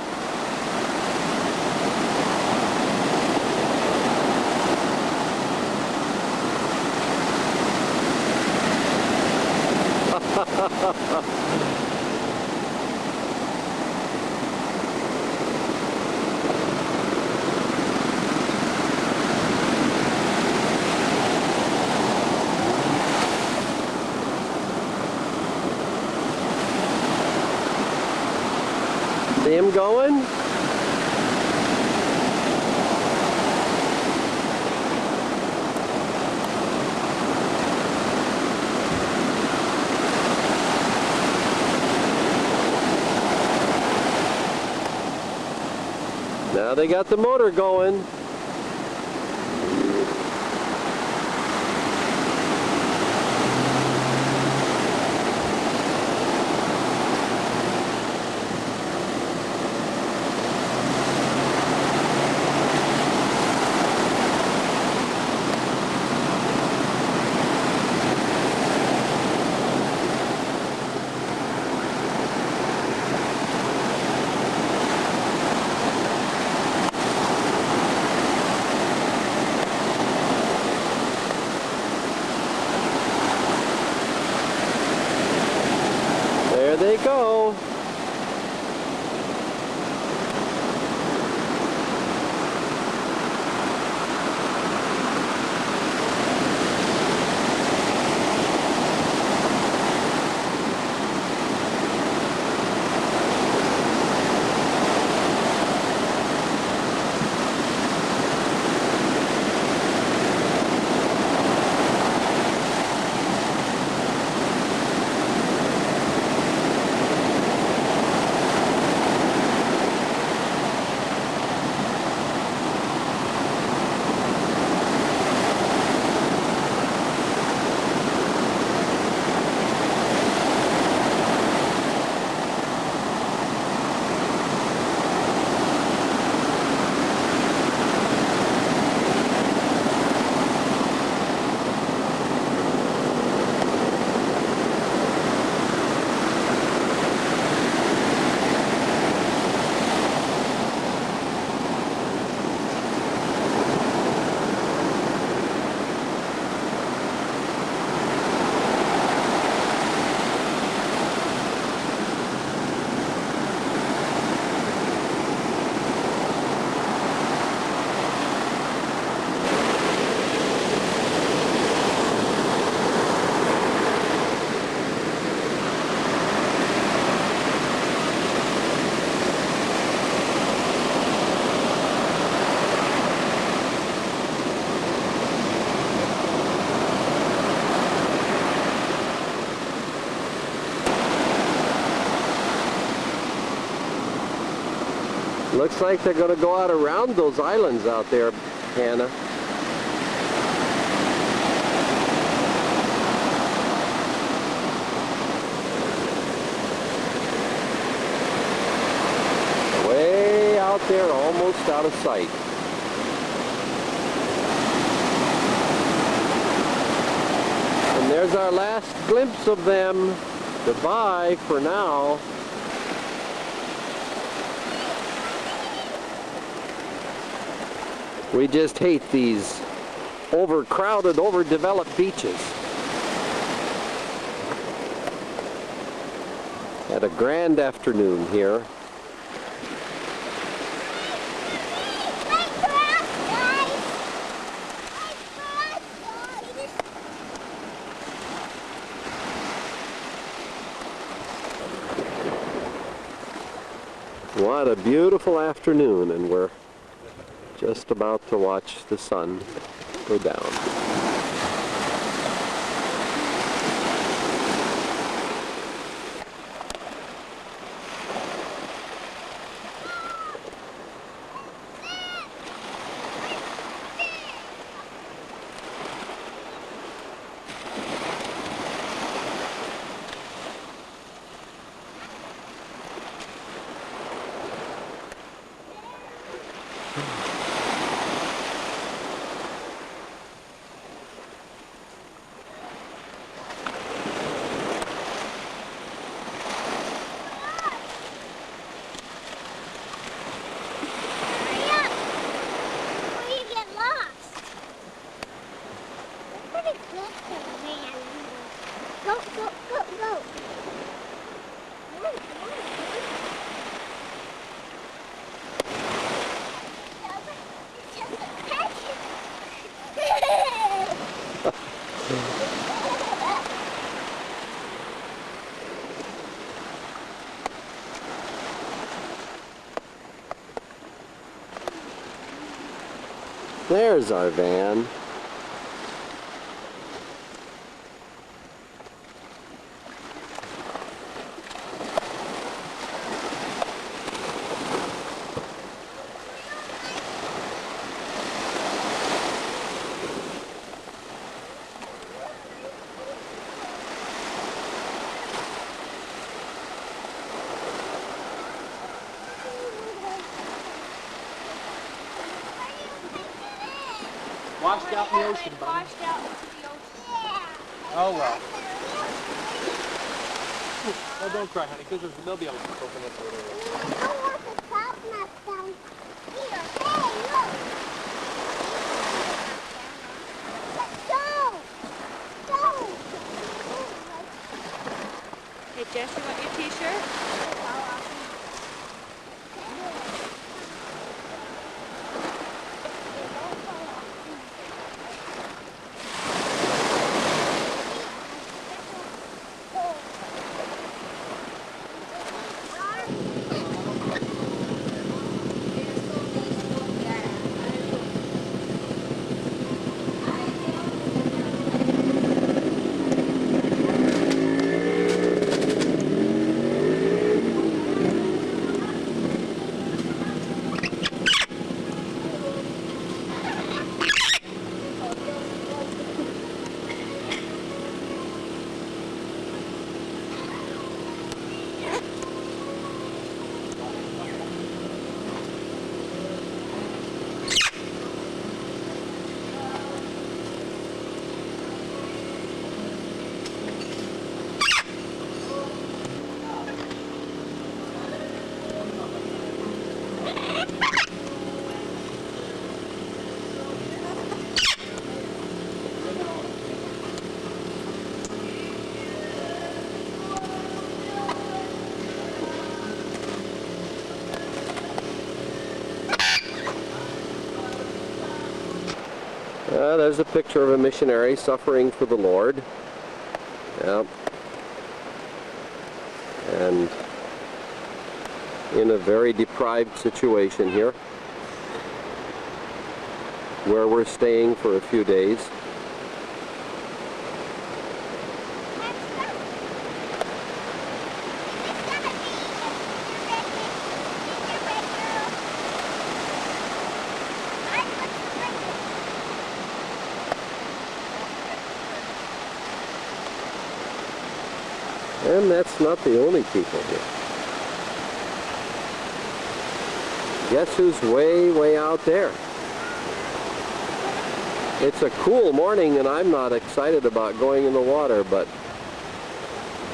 Speaker 1: See him going? Now they got the motor going. There they go. Looks like they're going to go out around those islands out there, Hannah. Way out there, almost out of sight. And there's our last glimpse of them. Goodbye for now. We just hate these overcrowded, overdeveloped beaches. Had a grand afternoon here. What a beautiful afternoon, and we're just about to watch the sun go down. There's our van.
Speaker 8: Washed out in the ocean, buddy.
Speaker 3: Washed out into the ocean.
Speaker 8: Oh well. Oh, don't cry, honey, because they'll be able to open up later.
Speaker 3: I want the top nut down here. Hey, look. Don't.
Speaker 2: Hey, Jess, you want your t-shirt?
Speaker 1: There's a picture of a missionary suffering for the Lord. Yep. And in a very deprived situation here, where we're staying for a few days. And that's not the only people here. Guess who's way, way out there? It's a cool morning and I'm not excited about going in the water, but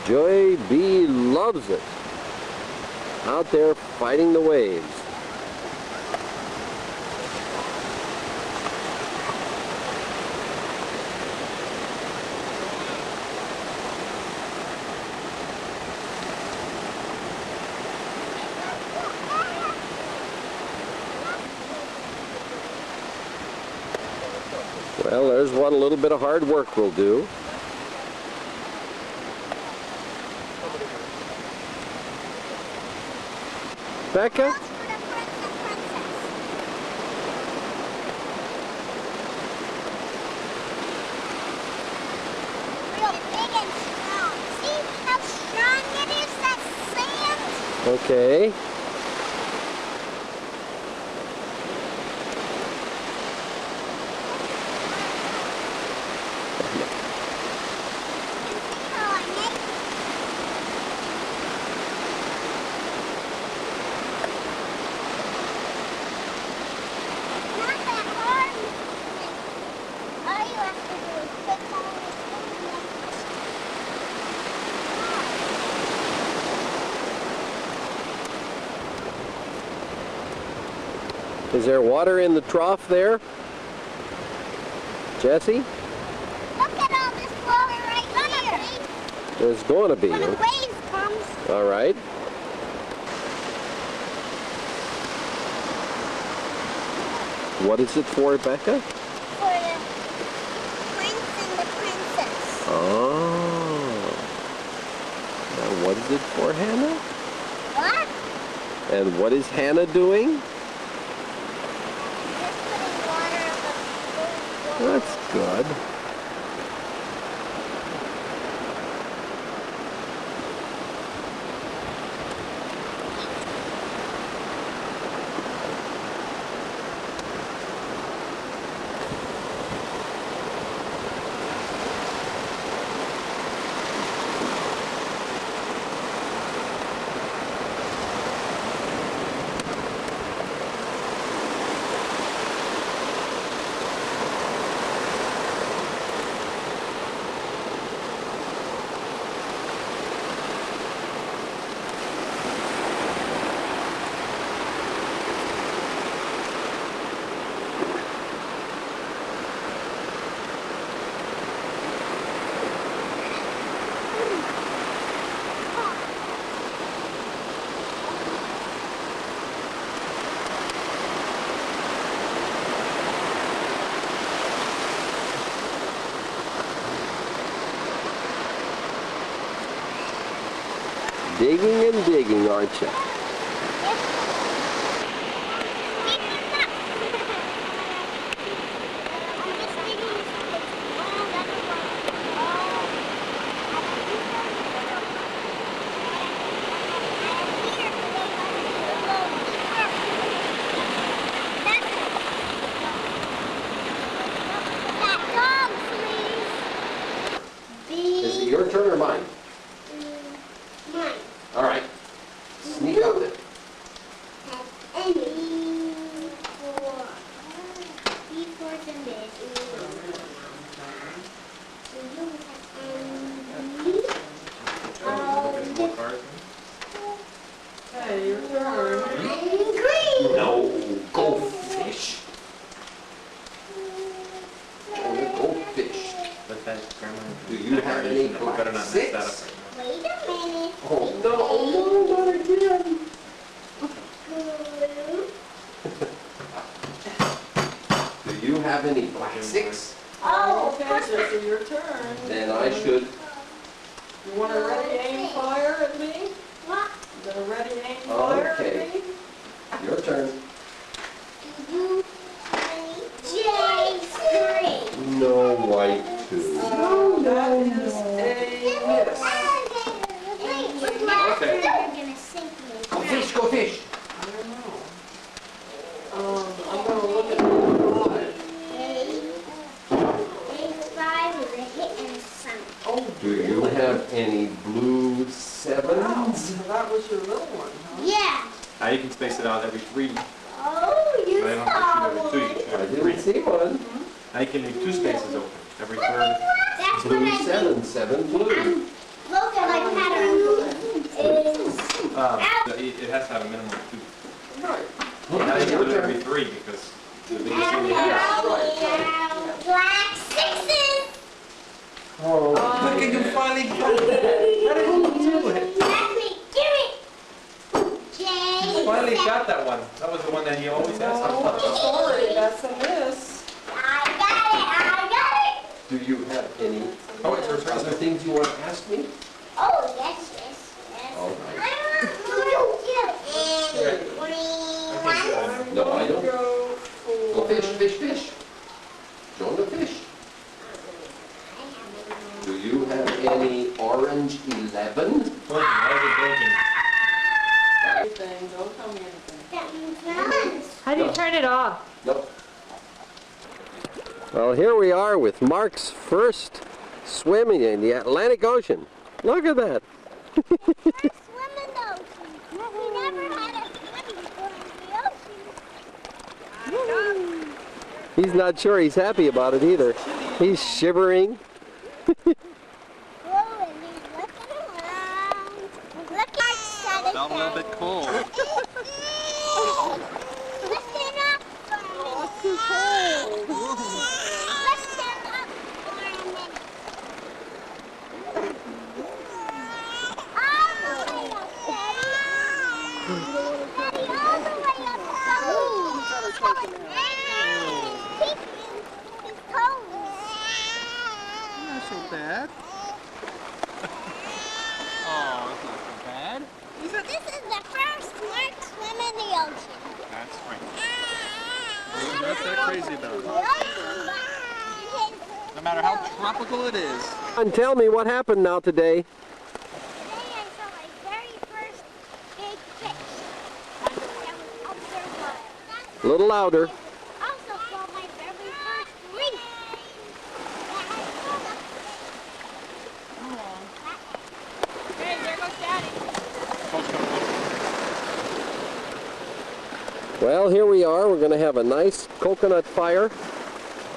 Speaker 1: Joy B loves it. Out there fighting the waves. Well, there's what a little bit of hard work will do. Becca?
Speaker 3: Real big and strong. See how strong it is, that sand?
Speaker 1: Okay.
Speaker 3: How I make it. Not that hard. All you have to do is take all this thing and
Speaker 1: Is there water in the trough there? Jesse?
Speaker 3: look at all this water right here.
Speaker 1: There's going to be.
Speaker 3: When a wave comes,
Speaker 1: All right. What is it for, Becca?
Speaker 3: for the prince and the princess.
Speaker 1: Oh. Now what is it for, Hannah?
Speaker 3: What?
Speaker 1: And what is Hannah doing?
Speaker 3: Just putting water on the bowl.
Speaker 1: That's good. Digging and digging, aren't you? Is it your turn or mine?
Speaker 3: Mine.
Speaker 1: All right. Sneak up there.
Speaker 3: And E for B for the miss.
Speaker 11: Hey, your turn.
Speaker 3: Green.
Speaker 1: No, go fish. Go fish.
Speaker 8: But that grandma.
Speaker 1: Do you have any
Speaker 8: better not mess that up.
Speaker 1: six?
Speaker 3: Wait a minute.
Speaker 1: Oh no, not again.
Speaker 3: Blue.
Speaker 1: Do you have any black six?
Speaker 3: Oh,
Speaker 11: Okay, Jesse, your turn.
Speaker 1: Then I should.
Speaker 11: You want to ready aim fire at me?
Speaker 3: what?
Speaker 11: You gonna ready aim fire at
Speaker 1: Okay.
Speaker 11: me?
Speaker 1: Your turn.
Speaker 3: You J's green.
Speaker 1: No white two.
Speaker 11: That is a miss.
Speaker 3: Okay. You're gonna sink me.
Speaker 1: Go fish, go fish.
Speaker 11: I don't know. I'm gonna look at number 5.
Speaker 3: A5 is a hit and a sun.
Speaker 11: Oh,
Speaker 1: Do you have any blue sevens?
Speaker 11: that was your little one, huh?
Speaker 3: Yeah.
Speaker 8: Now you can space it out every 3.
Speaker 3: Oh, you
Speaker 8: I don't
Speaker 3: saw
Speaker 8: have to shoot every 2, you
Speaker 3: one.
Speaker 8: can shoot
Speaker 1: I
Speaker 8: every 3.
Speaker 1: didn't see one.
Speaker 8: Now you can leave 2 spaces open. Every third.
Speaker 3: That's what
Speaker 1: Blue
Speaker 3: I
Speaker 1: seven, seven blue.
Speaker 3: look at my pattern is
Speaker 8: It has to have a minimum of 2.
Speaker 11: Right.
Speaker 8: Now you can do it every 3 because the biggest thing you have.
Speaker 3: black sixes.
Speaker 1: Oh,
Speaker 8: Look at you finally got it. How did you do it?
Speaker 3: Let me give it. J.
Speaker 8: You finally got that one. That was the one that you always asked
Speaker 11: Oh,
Speaker 8: for.
Speaker 11: sorry, that's a miss.
Speaker 3: I got it.
Speaker 1: do you have any
Speaker 8: Oh, it's your turn.
Speaker 1: other things you want to ask me?
Speaker 3: Oh, yes, yes, yes.
Speaker 1: All right.
Speaker 3: I want to get it.
Speaker 1: have any orange 11?
Speaker 11: Anything, don't tell me anything.
Speaker 3: That means none.
Speaker 9: How do you turn it off?
Speaker 1: Nope. Well, here we are with Mark's first swimming in the Atlantic Ocean. Look at that.
Speaker 3: First swim in the ocean. We never had a swim before in the ocean.
Speaker 1: He's not sure he's happy about it either. He's shivering.
Speaker 3: Whoa, and he's looking around. Look at that.
Speaker 6: Felt a little bit cold.
Speaker 3: Listen up for a minute. It's too cold. Listen up for a minute. All the way up, Daddy. Daddy, all the way up. His toes.
Speaker 6: Not so bad. Oh, it's not so bad.
Speaker 3: This is the first Mark swim in the ocean.
Speaker 8: That's right.
Speaker 6: We're not that crazy about it. No matter how tropical it is.
Speaker 1: And tell me what happened now today.
Speaker 3: Today I saw my very first big fish. That was ultraviolet.
Speaker 1: A little louder.
Speaker 3: I also saw my very first reef.
Speaker 2: Hey, there goes Daddy.
Speaker 1: Well, here we are. We're going to have a nice coconut fire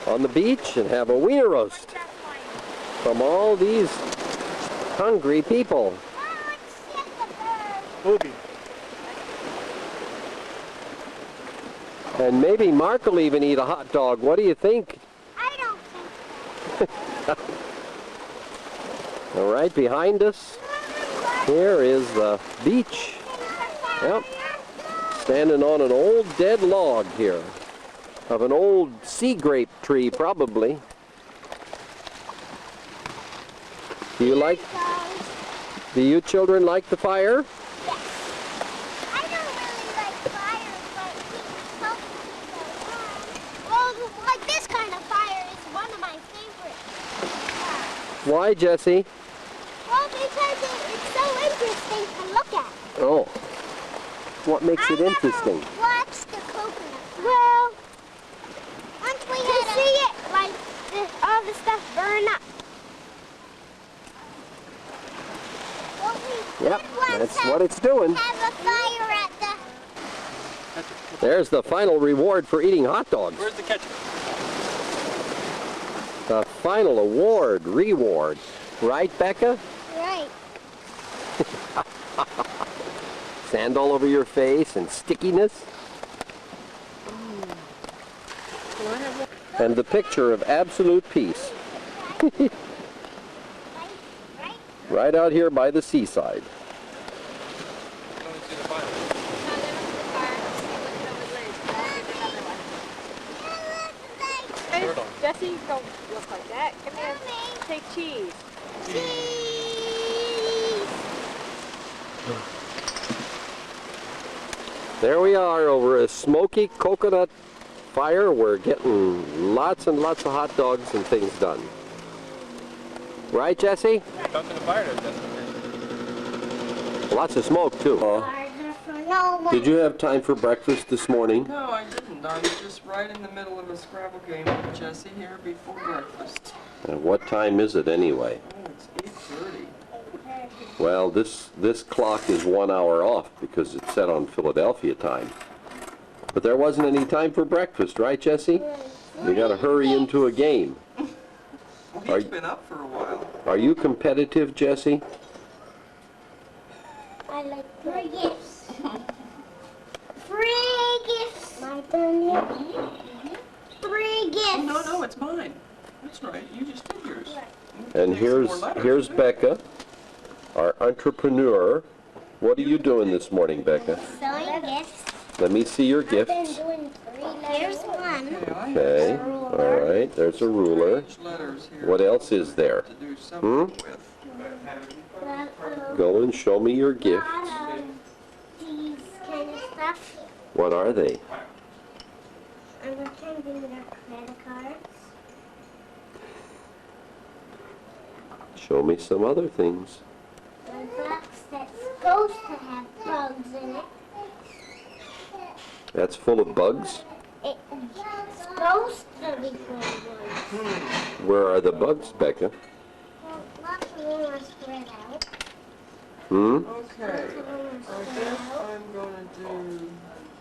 Speaker 1: on the beach and have a wiener roast from all these hungry people.
Speaker 6: Booby.
Speaker 1: And maybe Mark will even eat a hot dog. What do you think?
Speaker 3: I don't think
Speaker 1: All right, behind us, here is the beach. Yep. Standing on an old dead log here of an old sea grape tree, probably. Do you children like the fire?
Speaker 3: I don't really like fire, but well, like this kind of fire is one of my favorites.
Speaker 1: Why, Jesse?
Speaker 3: Well, because it's so interesting to look at.
Speaker 1: Oh. What makes it interesting?
Speaker 3: Watch the coconut. Well, once we had to see it, like all the stuff burn up. Well, we
Speaker 1: Yep,
Speaker 3: did once
Speaker 1: that's what it's doing.
Speaker 3: have a fire at the.
Speaker 1: There's the final reward for eating hot dogs.
Speaker 6: Where's the ketchup?
Speaker 1: The final reward. Right, Becca?
Speaker 3: Right.
Speaker 1: Sand all over your face and stickiness. And the picture of absolute peace. Right out here by the seaside.
Speaker 9: Jesse, don't look like that. Come here. Take cheese.
Speaker 1: There we are over a smoky coconut fire. We're getting lots and lots of hot dogs and things done. Right, Jesse?
Speaker 6: Come to the fire, Jesse.
Speaker 1: Lots of smoke, too. Did you have time for breakfast this morning?
Speaker 11: No, I didn't. I was just right in the middle of a Scrabble game with Jesse here before breakfast.
Speaker 1: And what time is it anyway?
Speaker 11: Oh, it's 8:30.
Speaker 1: Well, this clock is 1 hour off because it's set on Philadelphia time. But there wasn't any time for breakfast, right, Jesse? You got to hurry into a game.
Speaker 11: Well, he's been up for a while.
Speaker 1: Are you competitive, Jesse?
Speaker 3: I like free gifts. Free gifts. My turn here. Free gifts.
Speaker 11: No, it's mine. That's right. You just did yours.
Speaker 1: And here's Becca, our entrepreneur. What are you doing this morning, Becca?
Speaker 3: Selling gifts.
Speaker 1: Let me see your
Speaker 3: I've been
Speaker 1: gifts.
Speaker 3: doing 3 letters. Here's one.
Speaker 1: Okay, all right, there's a ruler. What else is there? Hmm? Go and show me your gifts.
Speaker 3: These kind of stuff.
Speaker 1: What are they?
Speaker 3: I'm pretending they're credit cards.
Speaker 1: Show me some other things.
Speaker 3: The box that's supposed to have bugs in it.
Speaker 1: That's full of bugs?
Speaker 3: It's supposed to be full of bugs.
Speaker 1: Where are the bugs, Becca?
Speaker 3: Well, lots of them are spread out.
Speaker 1: Hmm?
Speaker 11: Okay, I guess I'm gonna do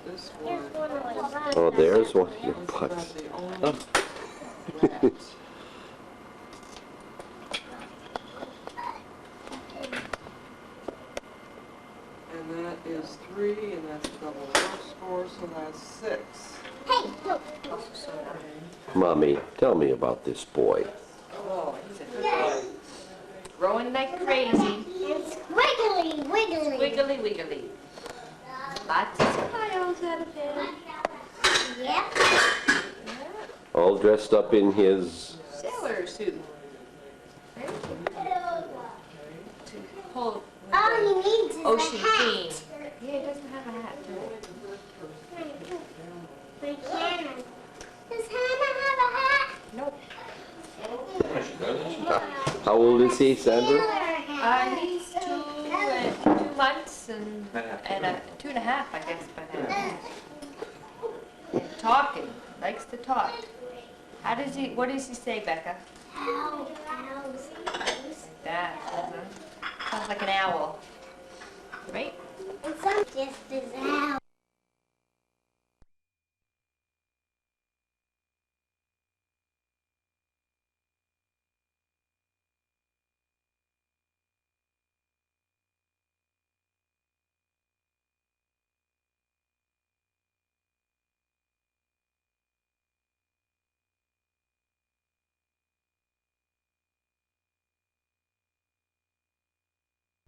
Speaker 11: this one.
Speaker 3: Here's one of the bugs.
Speaker 1: Oh, there's one of your
Speaker 11: This is
Speaker 1: bugs.
Speaker 11: about the only rat. And that is 3, and that's a double rush score, so that's 6.
Speaker 3: Hey, look.
Speaker 1: Mommy, tell me about this boy.
Speaker 14: Oh, he's a good boy. Growing like crazy.
Speaker 3: It's wiggly, wiggly.
Speaker 14: Wiggly, wiggly. Lots of smiles out of him.
Speaker 3: Yep.
Speaker 1: All dressed up in his...
Speaker 14: Sailor suit. Right? To hold with
Speaker 3: All he needs is
Speaker 14: the ocean
Speaker 3: a hat.
Speaker 14: theme. Yeah, he doesn't have a hat.
Speaker 3: But Hannah, does Hannah have a hat?
Speaker 14: Nope.
Speaker 1: How old is he, Sandra?
Speaker 14: He's 2 months and 2.5, I guess, by now. And talking. Likes to talk. What does he say, Becca?
Speaker 3: Ow, owls.
Speaker 14: Like that. Sounds like an owl. Right?
Speaker 3: And some just as owl.